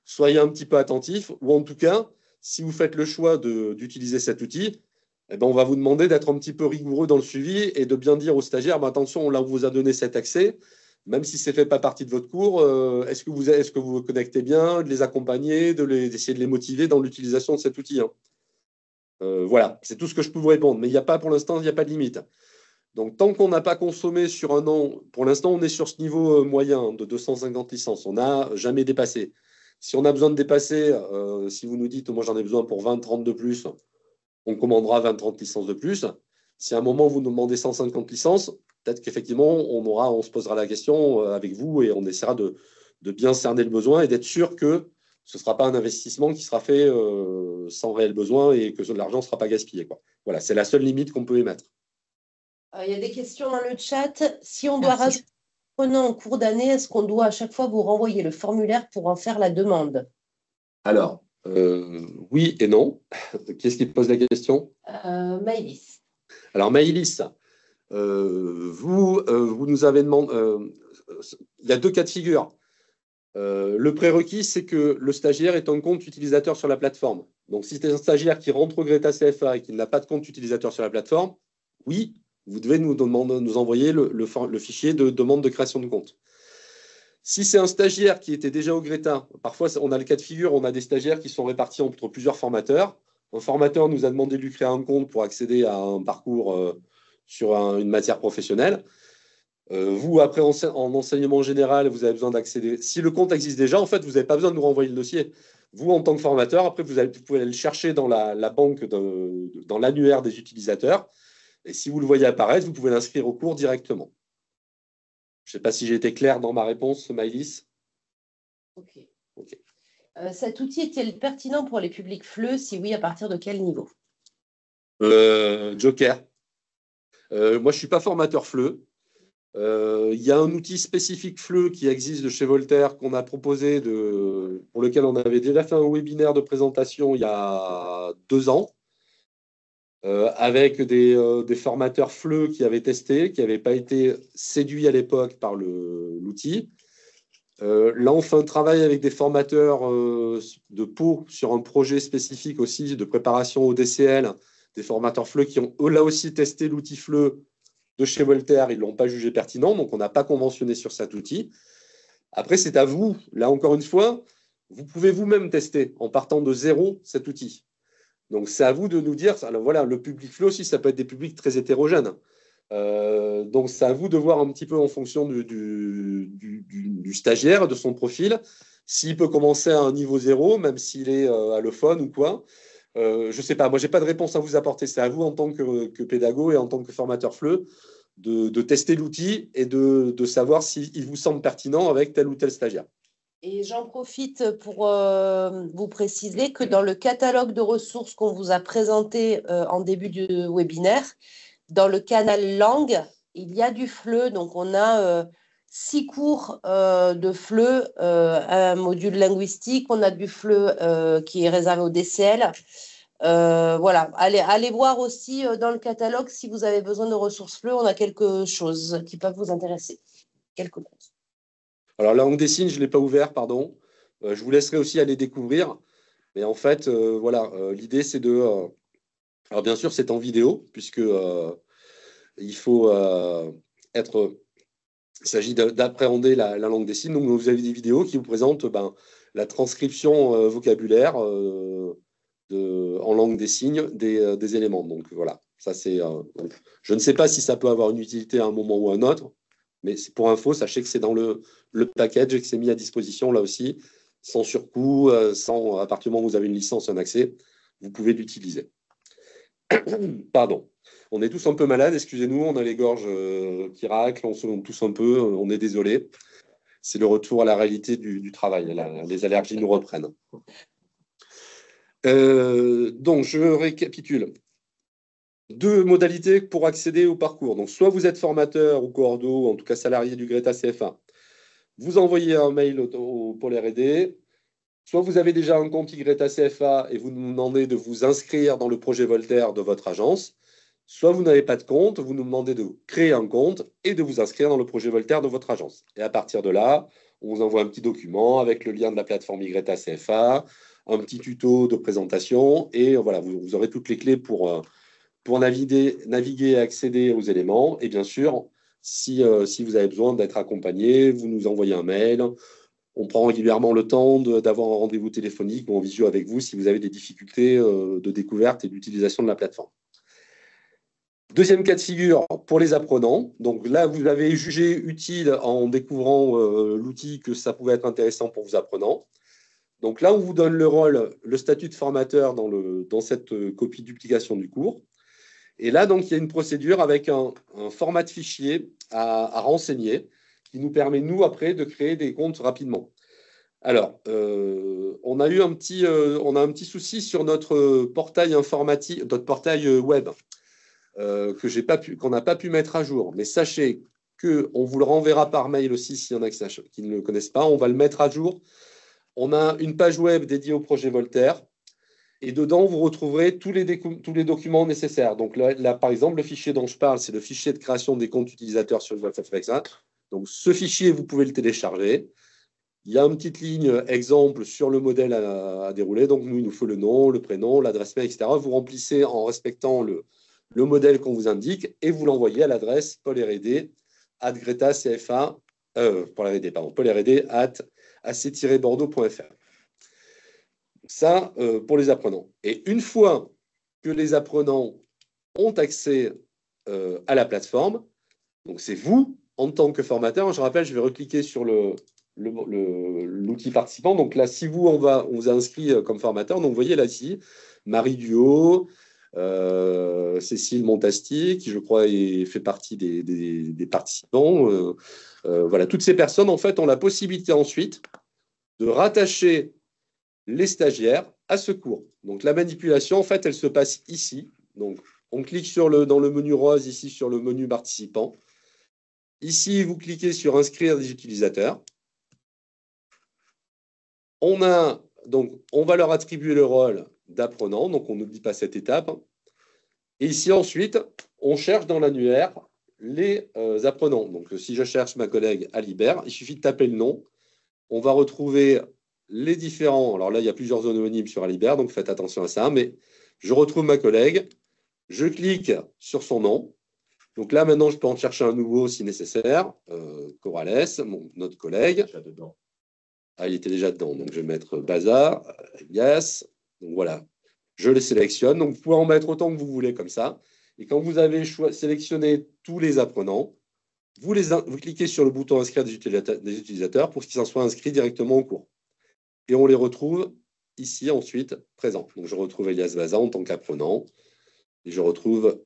soyez un petit peu attentif, ou en tout cas, si vous faites le choix d'utiliser cet outil, eh ben, on va vous demander d'être un petit peu rigoureux dans le suivi et de bien dire aux stagiaires, bah, attention, là on vous a donné cet accès, même si ça ne fait pas partie de votre cours, est-ce que vous vous connectez bien, de les accompagner, d'essayer de les motiver dans l'utilisation de cet outil, hein. Voilà, c'est tout ce que je peux vous répondre. Mais pour l'instant, il n'y a pas de limite. Donc, tant qu'on n'a pas consommé sur un an, pour l'instant, on est sur ce niveau moyen de 250 licences. On n'a jamais dépassé. Si on a besoin de dépasser, si vous nous dites, moi j'en ai besoin pour 20, 30 de plus, on commandera 20, 30 licences de plus. Si à un moment vous nous demandez 150 licences, peut-être qu'effectivement, on se posera la question avec vous et on essaiera de bien cerner le besoin et d'être sûr que ce ne sera pas un investissement qui sera fait sans réel besoin et que l'argent ne sera pas gaspillé, quoi. Voilà, c'est la seule limite qu'on peut émettre. Il y a des questions dans le chat. Si on doit Merci. rajouter un apprenant en cours d'année, est-ce qu'on doit à chaque fois vous renvoyer le formulaire pour en faire la demande? Alors, oui et non. Qu'est-ce qui pose la question? Maëlys. Alors, Maëlys, vous nous avez demandé. Il y a 2 cas de figure. Le prérequis, c'est que le stagiaire ait un compte utilisateur sur la plateforme. Donc, si c'est un stagiaire qui rentre au Greta CFA et qui n'a pas de compte utilisateur sur la plateforme, oui, vous devez nous envoyer le fichier de demande de création de compte. Si c'est un stagiaire qui était déjà au Greta, parfois on a le cas de figure, on a des stagiaires qui sont répartis entre plusieurs formateurs. Un formateur nous a demandé de lui créer un compte pour accéder à un parcours sur une matière professionnelle. Vous, après, en enseignement général, vous avez besoin d'accéder. Si le compte existe déjà, en fait, vous n'avez pas besoin de nous renvoyer le dossier. Vous, en tant que formateur, après, vous pouvez aller le chercher dans la banque, dans l'annuaire des utilisateurs. Et si vous le voyez apparaître, vous pouvez l'inscrire au cours directement. Je ne sais pas si j'ai été clair dans ma réponse, Maëlys. Ok. Cet outil est-il pertinent pour les publics FLE? Si oui, à partir de quel niveau? Joker. Moi, je ne suis pas formateur FLE. Il y a un outil spécifique FLE qui existe de chez Voltaire qu'on a proposé, pour lequel on avait déjà fait un webinaire de présentation il y a 2 ans, avec des formateurs FLE qui avaient testé, qui n'avaient pas été séduits à l'époque par l'outil. Là, on fait un travail avec des formateurs de Pau sur un projet spécifique aussi de préparation au DCL, des formateurs FLE qui ont là aussi testé l'outil FLE de chez Voltaire, ils ne l'ont pas jugé pertinent, donc on n'a pas conventionné sur cet outil. Après, c'est à vous, là encore une fois, vous pouvez vous-même tester en partant de 0 cet outil. Donc c'est à vous de nous dire, alors voilà, le public FLE aussi, ça peut être des publics très hétérogènes. Donc c'est à vous de voir un petit peu en fonction du stagiaire, de son profil, s'il peut commencer à un niveau 0, même s'il est allophone ou quoi. Je ne sais pas, moi, je n'ai pas de réponse à vous apporter. C'est à vous, en tant que pédago et en tant que formateur FLE, de tester l'outil et de savoir s'il vous semble pertinent avec tel ou tel stagiaire. Et j'en profite pour vous préciser que dans le catalogue de ressources qu'on vous a présenté en début du webinaire, dans le canal langue, il y a du FLE. Donc, on a 6 cours de FLE, un module linguistique. On a du FLE qui est réservé au DCL. Voilà, allez voir aussi dans le catalogue si vous avez besoin de ressources FLE. On a quelque chose qui peuvent vous intéresser. Quelque chose. Alors, la langue des signes, je ne l'ai pas ouvert, pardon. Je vous laisserai aussi aller découvrir. Mais en fait, voilà, l'idée, c'est de… alors, bien sûr, c'est en vidéo, puisque il faut être… Il s'agit d'appréhender la langue des signes. Donc, vous avez des vidéos qui vous présentent la transcription vocabulaire en langue des signes des éléments. Donc, voilà, ça c'est… je ne sais pas si ça peut avoir une utilité à un moment ou à un autre, mais pour info, sachez que c'est dans le package et que c'est mis à disposition là aussi, sans surcoût, à partir du moment où vous avez une licence, un accès, vous pouvez l'utiliser. Pardon. On est tous un peu malades, excusez-nous, on a les gorges qui raclent, on se monte tous un peu, on est désolé. C'est le retour à la réalité du travail. Les allergies nous reprennent. Donc, je récapitule. 2 modalités pour accéder au parcours. Donc, soit vous êtes formateur ou coordo, en tout cas salarié du Greta CFA, vous envoyez un mail pour les R&D, soit vous avez déjà un compte Greta CFA et vous nous demandez de vous inscrire dans le projet Voltaire de votre agence, soit vous n'avez pas de compte, vous nous demandez de créer un compte et de vous inscrire dans le projet Voltaire de votre agence. Et à partir de là, on vous envoie un petit document avec le lien de la plateforme Greta CFA, un petit tuto de présentation et voilà, vous aurez toutes les clés pour naviguer et accéder aux éléments. Et bien sûr, si vous avez besoin d'être accompagné, vous nous envoyez un mail. On prend régulièrement le temps d'avoir un rendez-vous téléphonique ou en visio avec vous si vous avez des difficultés de découverte et d'utilisation de la plateforme. Deuxième cas de figure pour les apprenants. Donc là, vous avez jugé utile en découvrant l'outil que ça pouvait être intéressant pour vos apprenants. Donc là, on vous donne le rôle, le statut de formateur dans cette copie duplication du cours. Et là, donc, il y a une procédure avec un format de fichier à renseigner qui nous permet, nous, après, de créer des comptes rapidement. Alors, on a un petit souci sur notre portail informatique, notre portail web, qu'on n'a pas pu mettre à jour. Mais sachez qu'on vous le renverra par mail aussi, s'il y en a qui ne le connaissent pas. On va le mettre à jour. On a une page web dédiée au projet Voltaire. Et dedans, vous retrouverez tous les documents nécessaires. Donc là, par exemple, le fichier dont je parle, c'est le fichier de création des comptes utilisateurs sur le WhatsApp. Donc, ce fichier, vous pouvez le télécharger. Il y a une petite ligne exemple sur le modèle à dérouler. Donc, il nous faut le nom, le prénom, l'adresse mail, etc. Vous remplissez en respectant le modèle qu'on vous indique et vous l'envoyez à l'adresse paulrd@greta-cfa, paulrd@ac-bordeaux.fr. Ça, pour les apprenants. Et une fois que les apprenants ont accès à la plateforme, donc c'est vous, en tant que formateur, je rappelle, je vais recliquer sur l'outil participant. Donc là, si on vous a inscrit comme formateur, donc vous voyez là ici, Marie Duhaut, Cécile Montasti, qui je crois fait partie des participants. Voilà, toutes ces personnes, en fait, ont la possibilité ensuite de rattacher les stagiaires à ce cours. Donc la manipulation, en fait, elle se passe ici. Donc on clique dans le menu rose, ici sur le menu participant. Ici, vous cliquez sur inscrire des utilisateurs. On va leur attribuer le rôle d'apprenant, donc on n'oublie pas cette étape. Et ici, ensuite, on cherche dans l'annuaire les apprenants. Donc si je cherche ma collègue Alibert, il suffit de taper le nom. On va retrouver les différents. Alors là, il y a plusieurs anonymes sur Alibert, donc faites attention à ça. Mais je retrouve ma collègue, je clique sur son nom. Donc là, maintenant, je peux en chercher un nouveau si nécessaire. Corrales, notre collègue. Déjà dedans. Ah, il était déjà dedans. Donc je vais mettre Bazar, Yes. Donc voilà, je les sélectionne. Donc vous pouvez en mettre autant que vous voulez comme ça. Et quand vous avez sélectionné tous les apprenants, vous cliquez sur le bouton inscrire des utilisateurs pour qu'ils en soient inscrits directement au cours. Et on les retrouve ici ensuite présents. Donc je retrouve Elias Baza en tant qu'apprenant. Et je retrouve,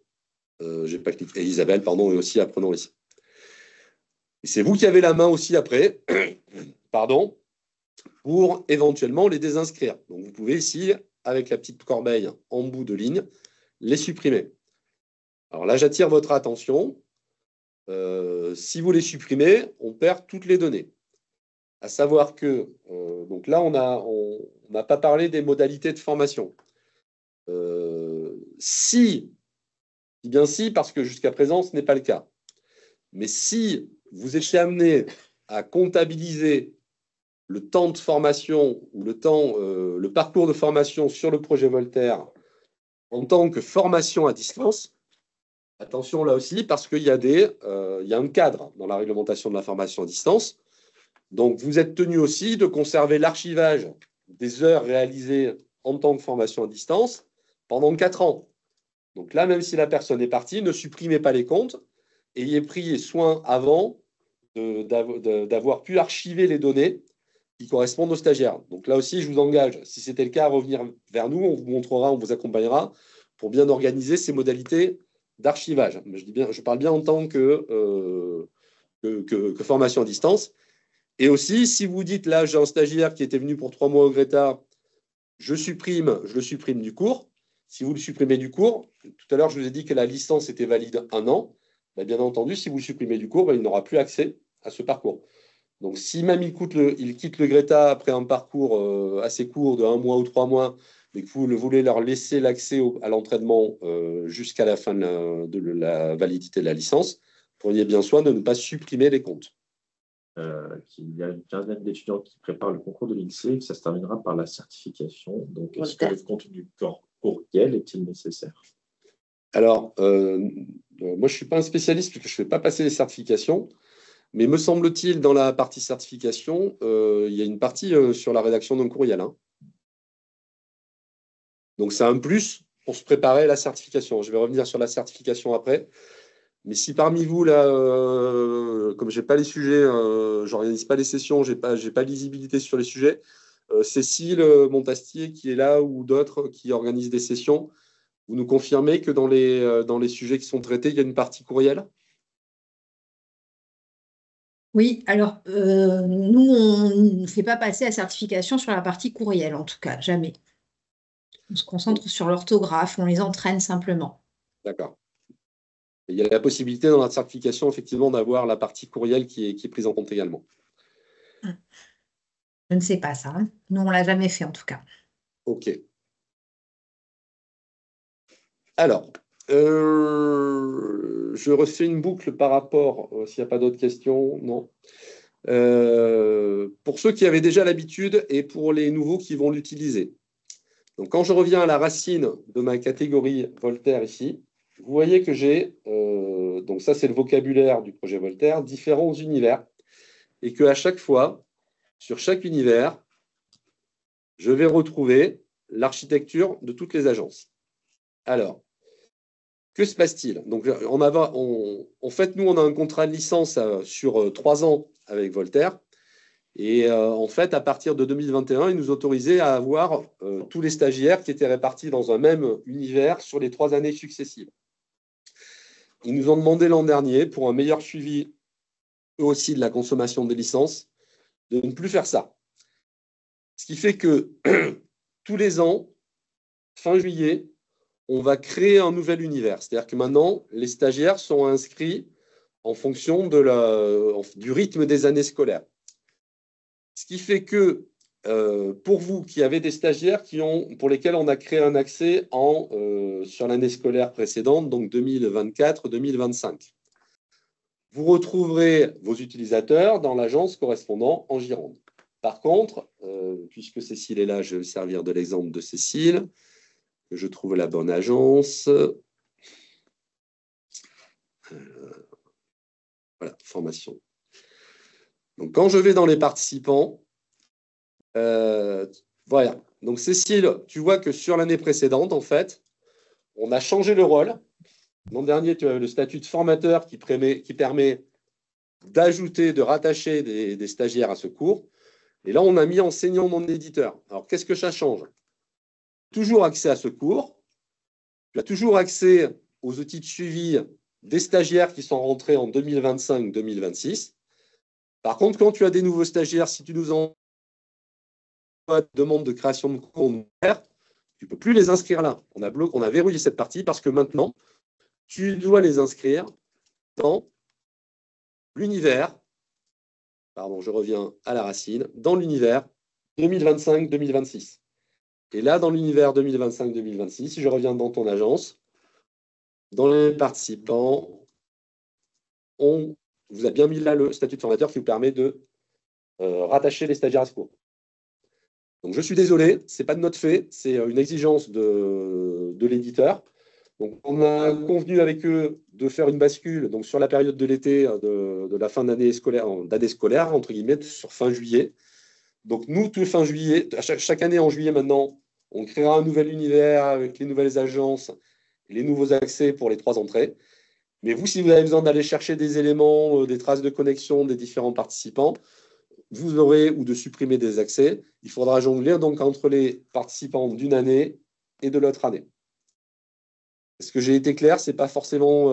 j'ai pas cliqué, Isabelle, pardon, et aussi apprenant ici. Et c'est vous qui avez la main aussi après, pardon, pour éventuellement les désinscrire. Donc vous pouvez ici, avec la petite corbeille en bout de ligne, les supprimer. Alors là, j'attire votre attention. Si vous les supprimez, on perd toutes les données. À savoir que, donc là, on n'a pas parlé des modalités de formation. Si, parce que jusqu'à présent, ce n'est pas le cas. Mais si vous étiez amené à comptabiliser le temps de formation ou le parcours de formation sur le projet Voltaire en tant que formation à distance, attention là aussi, parce qu'il y a un cadre dans la réglementation de la formation à distance. Donc, vous êtes tenu aussi de conserver l'archivage des heures réalisées en tant que formation à distance pendant 4 ans. Donc là, même si la personne est partie, ne supprimez pas les comptes. Ayez pris soin avant d'avoir pu archiver les données qui correspondent aux stagiaires. Donc là aussi, je vous engage, si c'était le cas, à revenir vers nous. On vous montrera, on vous accompagnera pour bien organiser ces modalités d'archivage. Je parle bien en tant que formation à distance. Et aussi, si vous dites, là, j'ai un stagiaire qui était venu pour 3 mois au Greta, je le supprime du cours. Si vous le supprimez du cours, tout à l'heure, je vous ai dit que la licence était valide 1 an. Bien entendu, si vous le supprimez du cours, il n'aura plus accès à ce parcours. Donc, si même il quitte le Greta après un parcours assez court de 1 mois ou 3 mois, mais que vous voulez leur laisser l'accès à l'entraînement jusqu'à la fin de la validité de la licence, prenez bien soin de ne pas supprimer les comptes. Il y a une quinzaine d'étudiants qui préparent le concours de l'INSEE, ça se terminera par la certification. Donc, est-ce que le contenu du courriel est-il nécessaire? Alors, moi, je ne suis pas un spécialiste puisque je ne fais pas passer les certifications, mais me semble-t-il, dans la partie certification, il y a une partie sur la rédaction d'un courriel. Hein. Donc, c'est un plus pour se préparer à la certification. Je vais revenir sur la certification après. Mais si parmi vous, là, comme je n'ai pas les sujets, je n'organise pas les sessions, je n'ai pas lisibilité sur les sujets, Cécile Montastier qui est là ou d'autres qui organisent des sessions, vous nous confirmez que dans les sujets qui sont traités, il y a une partie courriel? Oui, alors nous, on ne fait pas passer la certification sur la partie courriel, en tout cas, jamais. On se concentre sur l'orthographe, on les entraîne simplement. D'accord. Il y a la possibilité dans la certification, effectivement, d'avoir la partie courriel qui est prise en compte également. Je ne sais pas ça, hein. Nous, on ne l'a jamais fait, en tout cas. OK. Alors, je refais une boucle par rapport, s'il n'y a pas d'autres questions, non. Pour ceux qui avaient déjà l'habitude et pour les nouveaux qui vont l'utiliser. Donc, quand je reviens à la racine de ma catégorie Voltaire ici, vous voyez que j'ai, donc ça c'est le vocabulaire du projet Voltaire, différents univers, et qu'à chaque fois, sur chaque univers, je vais retrouver l'architecture de toutes les agences. Alors, que se passe-t-il? Donc, en fait, nous, on a un contrat de licence sur 3 ans avec Voltaire. Et en fait, à partir de 2021, ils nous autorisaient à avoir tous les stagiaires qui étaient répartis dans un même univers sur les 3 années successives. Ils nous ont demandé l'an dernier, pour un meilleur suivi, eux aussi, de la consommation des licences, de ne plus faire ça. Ce qui fait que tous les ans, fin juillet, on va créer un nouvel univers. C'est-à-dire que maintenant, les stagiaires sont inscrits en fonction du rythme des années scolaires. Ce qui fait que pour vous qui avez des stagiaires pour lesquels on a créé un accès sur l'année scolaire précédente, donc 2024-2025, vous retrouverez vos utilisateurs dans l'agence correspondant en Gironde. Par contre, puisque Cécile est là, je vais me servir de l'exemple de Cécile, que je trouve la bonne agence. Voilà, formation. Donc, quand je vais dans les participants, voilà. Donc, Cécile, tu vois que sur l'année précédente, en fait, on a changé le rôle. L'an dernier, tu avais le statut de formateur qui permet d'ajouter, de rattacher des stagiaires à ce cours. Et là, on a mis enseignant non éditeur. Alors, qu'est-ce que ça change? Toujours accès à ce cours. Tu as toujours accès aux outils de suivi des stagiaires qui sont rentrés en 2025-2026. Par contre, quand tu as des nouveaux stagiaires, si tu nous envoies une demande de création de cours, tu ne peux plus les inscrire là. On a verrouillé cette partie parce que maintenant, tu dois les inscrire dans l'univers, pardon, je reviens à la racine, dans l'univers 2025-2026. Et là, dans l'univers 2025-2026, si je reviens dans ton agence, dans les participants, on vous a bien mis là le statut de formateur qui vous permet de rattacher les stagiaires à ce cours. Donc, je suis désolé, ce n'est pas de notre fait, c'est une exigence de l'éditeur. Donc, on a convenu avec eux de faire une bascule donc, sur la période de l'été, de la fin d'année scolaire, entre guillemets, sur fin juillet. Donc, nous, tout fin juillet, chaque année en juillet maintenant, on créera un nouvel univers avec les nouvelles agences, les nouveaux accès pour les 3 entrées. Mais vous, si vous avez besoin d'aller chercher des éléments, des traces de connexion des différents participants, vous aurez, ou de supprimer des accès, il faudra jongler donc entre les participants d'une année et de l'autre année. Est-ce que j'ai été clair? C'est pas forcément,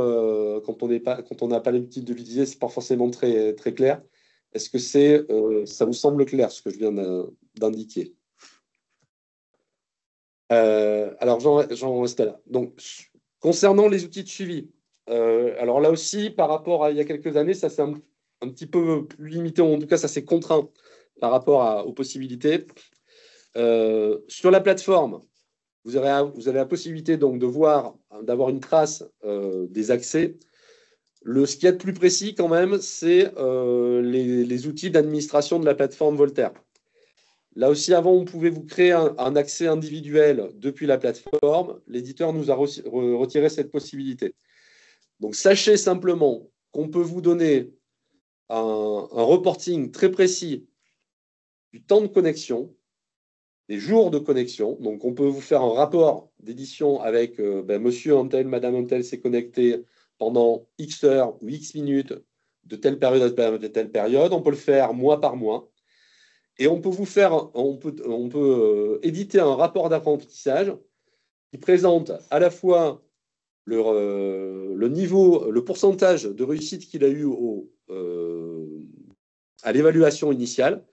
quand on n'a pas l'habitude de l'utiliser, c'est pas forcément très, très clair. Est-ce que ça vous semble clair, ce que je viens d'indiquer? Alors, j'en reste là. Donc, concernant les outils de suivi, alors là aussi, par rapport à il y a quelques années, ça s'est un petit peu plus limité, en tout cas, ça s'est contraint par rapport aux possibilités. Sur la plateforme, vous avez la possibilité donc d'avoir une trace des accès. Ce qui est plus précis quand même, c'est les outils d'administration de la plateforme Voltaire. Là aussi, avant, on pouvait vous créer un accès individuel depuis la plateforme. L'éditeur nous a retiré cette possibilité. Donc, sachez simplement qu'on peut vous donner un reporting très précis du temps de connexion, des jours de connexion. Donc, on peut vous faire un rapport d'édition avec monsieur un tel, madame un tel s'est connecté pendant X heures ou X minutes de telle période à telle période. On peut le faire mois par mois. Et on peut éditer un rapport d'apprentissage qui présente à la fois le niveau, le pourcentage de réussite qu'il a eu à l'évaluation initiale.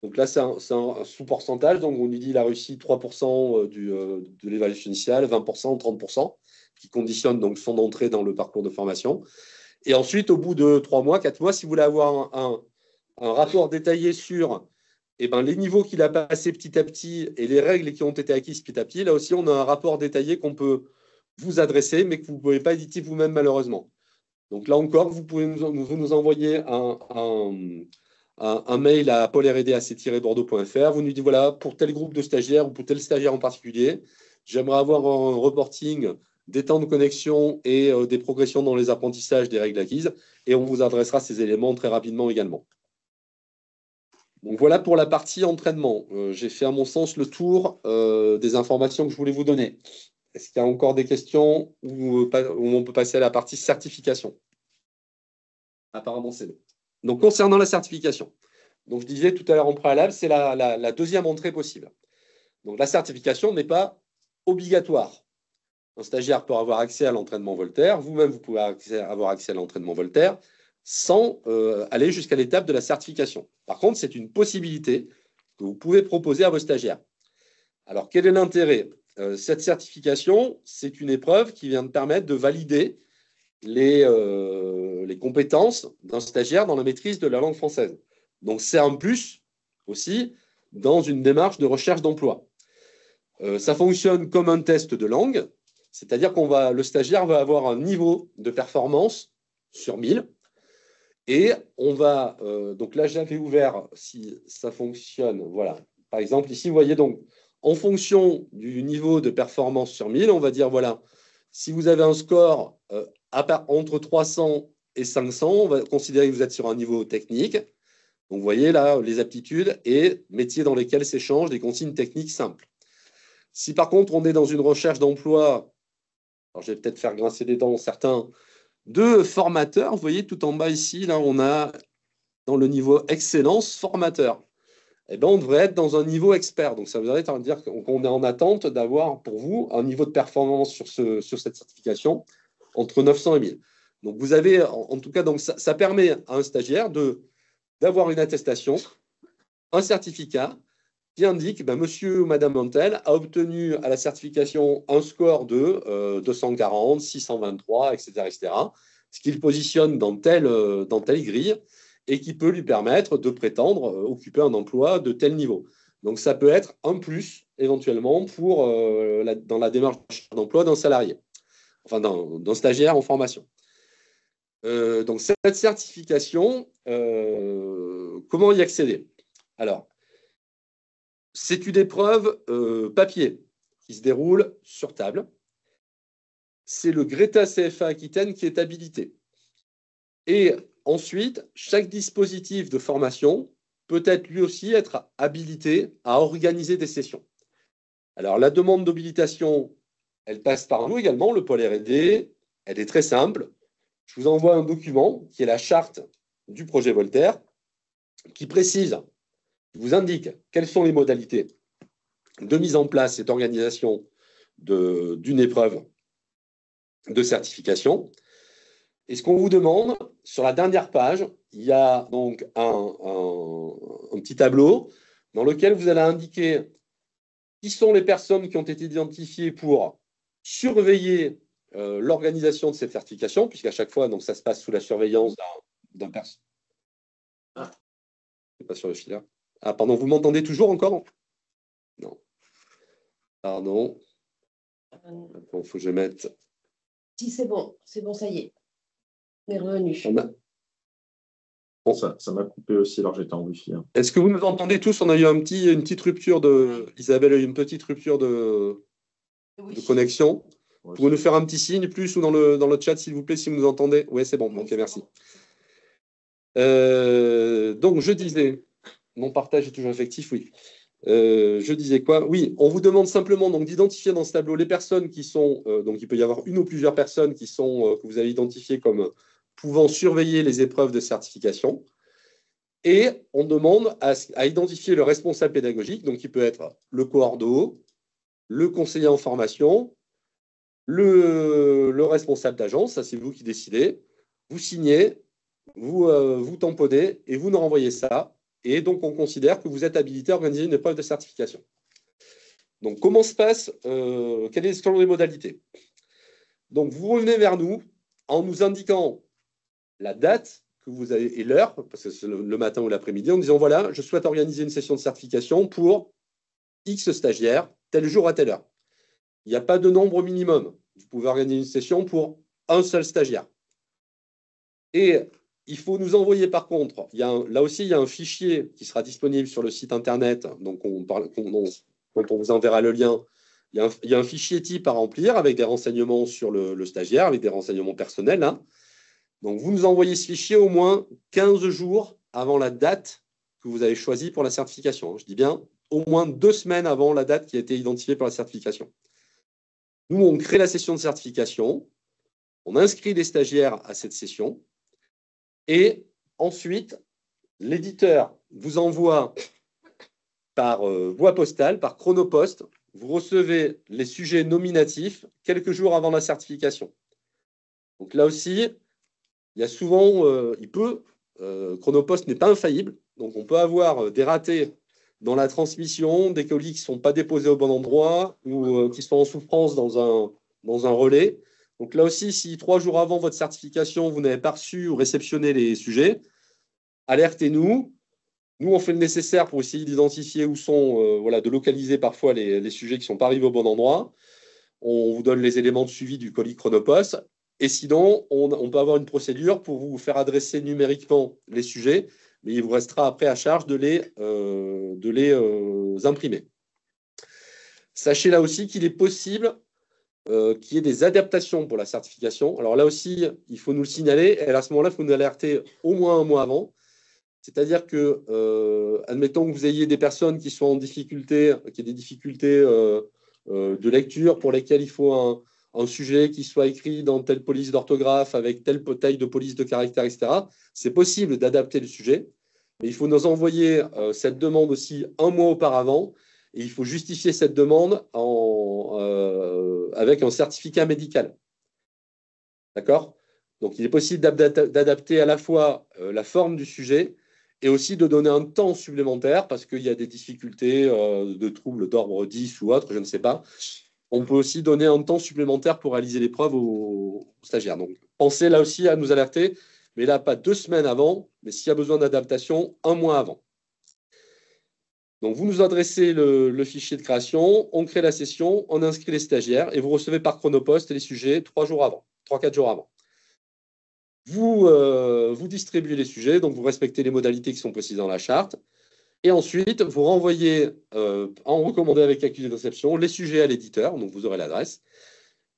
Donc là, c'est un sous-pourcentage. Donc, on lui dit qu'il a réussi 3% de l'évaluation initiale, 20%, 30%, qui conditionne donc son entrée dans le parcours de formation. Et ensuite, au bout de 3 mois, 4 mois, si vous voulez avoir un rapport détaillé sur les niveaux qu'il a passés petit à petit et les règles qui ont été acquises petit à petit, là aussi, on a un rapport détaillé qu'on peut vous adresser, mais que vous ne pouvez pas éditer vous-même, malheureusement. Donc là encore, vous pouvez nous envoyer un mail à paulrd@bordeaux.fr. Vous nous dites, voilà, pour tel groupe de stagiaires ou pour tel stagiaire en particulier, j'aimerais avoir un reporting des temps de connexion et des progressions dans les apprentissages des règles acquises, et on vous adressera ces éléments très rapidement également. Donc voilà pour la partie entraînement. J'ai fait à mon sens le tour des informations que je voulais vous donner. Est-ce qu'il y a encore des questions où on peut passer à la partie certification? Apparemment, c'est bon. Donc, concernant la certification, donc je disais tout à l'heure en préalable, c'est la deuxième entrée possible. Donc, la certification n'est pas obligatoire. Un stagiaire peut avoir accès à l'entraînement Voltaire. Vous-même, vous pouvez avoir accès à l'entraînement Voltaire sans aller jusqu'à l'étape de la certification. Par contre, c'est une possibilité que vous pouvez proposer à vos stagiaires. Alors, quel est l'intérêt? Cette certification, c'est une épreuve qui vient de permettre de valider les compétences d'un stagiaire dans la maîtrise de la langue française. Donc, c'est un plus aussi dans une démarche de recherche d'emploi. Ça fonctionne comme un test de langue, c'est-à-dire que le stagiaire va avoir un niveau de performance sur 1000. Et on va, donc là, j'avais ouvert, si ça fonctionne, voilà. Par exemple, ici, vous voyez, donc, en fonction du niveau de performance sur 1000, on va dire, voilà, si vous avez un score entre 300 et 500, on va considérer que vous êtes sur un niveau technique. Donc, vous voyez là, les aptitudes et métiers dans lesquels s'échangent des consignes techniques simples. Si par contre, on est dans une recherche d'emploi, alors je vais peut-être faire grincer des dents certains, de formateurs, vous voyez tout en bas ici, là, on a dans le niveau excellence formateur. On devrait être dans un niveau expert. Donc, ça voudrait dire qu'on est en attente d'avoir pour vous un niveau de performance sur cette certification entre 900 et 1000. Donc, vous avez, en tout cas, donc ça permet à un stagiaire d'avoir une attestation, un certificat qui indique monsieur ou madame Montel a obtenu à la certification un score de 240, 623, etc., etc., ce qui le positionne dans telle grille et qui peut lui permettre de prétendre occuper un emploi de tel niveau. Donc, ça peut être un plus, éventuellement, dans la démarche d'emploi d'un salarié, enfin d'un stagiaire en formation. Donc, cette certification, comment y accéder? Alors, c'est une épreuve papier qui se déroule sur table. C'est le Greta CFA Aquitaine qui est habilité. Et ensuite, chaque dispositif de formation peut être lui aussi être habilité à organiser des sessions. Alors, la demande d'habilitation, elle passe par nous également, le pôle R&D. Elle est très simple. Je vous envoie un document qui est la charte du projet Voltaire qui précise, qui vous indique quelles sont les modalités de mise en place et d'organisation d'une épreuve de certification. Et ce qu'on vous demande, sur la dernière page, il y a donc un petit tableau dans lequel vous allez indiquer qui sont les personnes qui ont été identifiées pour surveiller l'organisation de cette certification, puisqu'à chaque fois, donc, ça se passe sous la surveillance d'un personne. Ah, c'est pas sur le fil là. Ah, pardon, vous m'entendez toujours encore? Non. Pardon. Il faut que je mette. Si, c'est bon, ça y est. On est revenu. Bon, ça m'a coupé aussi, alors j'étais en Wi-Fi. Hein. Est-ce que vous nous entendez tous? On a eu une petite rupture de. Isabelle a eu une petite rupture de connexion. Vous pouvez nous faire un petit signe plus ou dans le chat, s'il vous plaît, si vous nous entendez? Oui, c'est bon. Ok, merci. Donc, je disais, mon partage est toujours effectif, oui. Je disais quoi? Oui, on vous demande simplement d'identifier dans ce tableau les personnes qui sont, donc il peut y avoir une ou plusieurs personnes qui sont, que vous avez identifiées comme pouvant surveiller les épreuves de certification. Et on demande à identifier le responsable pédagogique, donc qui peut être le coordo, le conseiller en formation, le responsable d'agence, ça c'est vous qui décidez. Vous signez, vous tamponnez et vous nous renvoyez ça. Et donc, on considère que vous êtes habilité à organiser une épreuve de certification. Donc, comment se passe quelles sont les modalités? Donc, vous revenez vers nous en nous indiquant la date que vous avez et l'heure, parce que c'est le matin ou l'après-midi, en disant, voilà, je souhaite organiser une session de certification pour X stagiaires, tel jour à telle heure. Il n'y a pas de nombre minimum. Vous pouvez organiser une session pour un seul stagiaire. Et il faut nous envoyer, par contre, là aussi, il y a un fichier qui sera disponible sur le site Internet, donc quand on vous enverra le lien, il y a un fichier type à remplir avec des renseignements sur le stagiaire, avec des renseignements personnels. Hein. Donc, vous nous envoyez ce fichier au moins 15 jours avant la date que vous avez choisie pour la certification. Je dis bien au moins 2 semaines avant la date qui a été identifiée pour la certification. Nous, on crée la session de certification, on inscrit des stagiaires à cette session, et ensuite, l'éditeur vous envoie par voie postale, par chronopost, vous recevez les sujets nominatifs quelques jours avant la certification. Donc là aussi, il y a souvent, Chronopost n'est pas infaillible, donc on peut avoir des ratés dans la transmission, des colis qui ne sont pas déposés au bon endroit ou qui sont en souffrance dans un relais. Donc là aussi, si 3 jours avant votre certification, vous n'avez pas reçu ou réceptionné les sujets, alertez-nous. Nous, on fait le nécessaire pour essayer d'identifier où sont, de localiser parfois les sujets qui ne sont pas arrivés au bon endroit. On vous donne les éléments de suivi du colis Chronopost. Et sinon, on peut avoir une procédure pour vous faire adresser numériquement les sujets, mais il vous restera après à charge de les imprimer. Sachez là aussi qu'il est possible qu'il y ait des adaptations pour la certification. Alors là aussi, il faut nous le signaler. Et à ce moment-là, il faut nous alerter au moins un mois avant. C'est-à-dire que, admettons que vous ayez des personnes qui sont en difficulté, qui aient des difficultés de lecture pour lesquelles il faut un sujet qui soit écrit dans telle police d'orthographe, avec telle taille de police de caractère, etc. C'est possible d'adapter le sujet, mais il faut nous envoyer cette demande aussi un mois auparavant. Et il faut justifier cette demande avec un certificat médical. D'accord? Donc, il est possible d'adapter à la fois la forme du sujet et aussi de donner un temps supplémentaire parce qu'il y a des difficultés de troubles d'ordre 10 ou autre, je ne sais pas. On peut aussi donner un temps supplémentaire pour réaliser l'épreuve aux stagiaires. Donc, pensez là aussi à nous alerter, mais là, pas 2 semaines avant, mais s'il y a besoin d'adaptation, un mois avant. Donc, vous nous adressez le fichier de création, on crée la session, on inscrit les stagiaires et vous recevez par Chronopost les sujets 3-4 jours avant. Vous distribuez les sujets, donc vous respectez les modalités qui sont précisées dans la charte. Et ensuite, vous renvoyez en recommandé avec accusé de réception les sujets à l'éditeur, donc vous aurez l'adresse.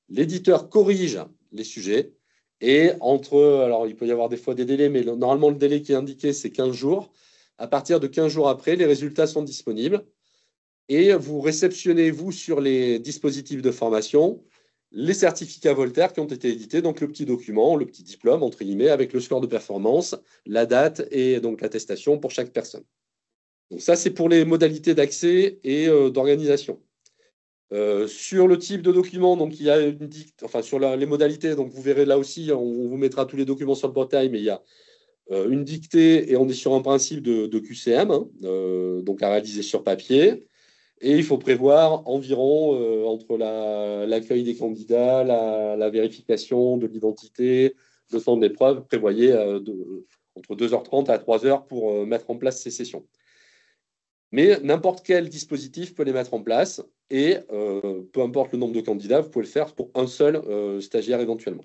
L'éditeur corrige les sujets et alors il peut y avoir des fois des délais, mais normalement le délai qui est indiqué, c'est 15 jours. À partir de 15 jours après, les résultats sont disponibles et vous réceptionnez, vous, sur les dispositifs de formation, les certificats Voltaire qui ont été édités, donc le petit document, le petit diplôme, entre guillemets, avec le score de performance, la date et donc l'attestation pour chaque personne. Donc ça, c'est pour les modalités d'accès et d'organisation. Sur le type de document, donc il y a sur les modalités, donc vous verrez là aussi, on vous mettra tous les documents sur le portail, mais il y a une dictée et on est sur un principe de QCM, donc à réaliser sur papier. Et il faut prévoir environ entre l'accueil des candidats, la vérification de l'identité, le temps de l'épreuve, prévoyez entre 2h30 à 3h pour mettre en place ces sessions. Mais n'importe quel dispositif peut les mettre en place et peu importe le nombre de candidats, vous pouvez le faire pour un seul stagiaire éventuellement.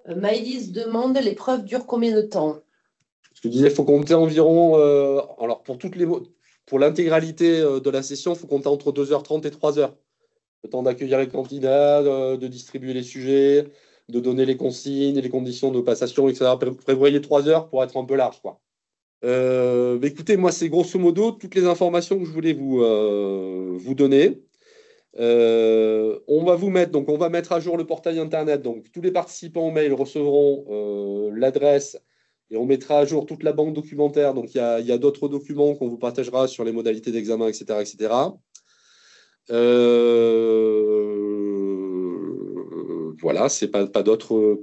Maëlys demande, l'épreuve dure combien de temps? Je te disais, il faut compter environ, alors pour l'intégralité de la session, il faut compter entre 2h30 et 3h. Le temps d'accueillir les candidats, de distribuer les sujets, de donner les consignes, les conditions de passation, etc. Prévoyez 3 heures pour être un peu large, quoi. Écoutez, moi, c'est grosso modo toutes les informations que je voulais vous donner. On va mettre à jour le portail internet. Donc, tous les participants au mail recevront l'adresse Et on mettra à jour toute la banque documentaire. Donc, il y a d'autres documents qu'on vous partagera sur les modalités d'examen, etc., etc. Voilà, c'est pas d'autres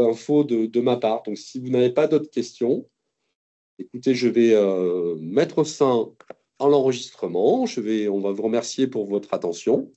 infos de ma part. Donc, si vous n'avez pas d'autres questions, écoutez, je vais mettre ça en enregistrement. On va vous remercier pour votre attention.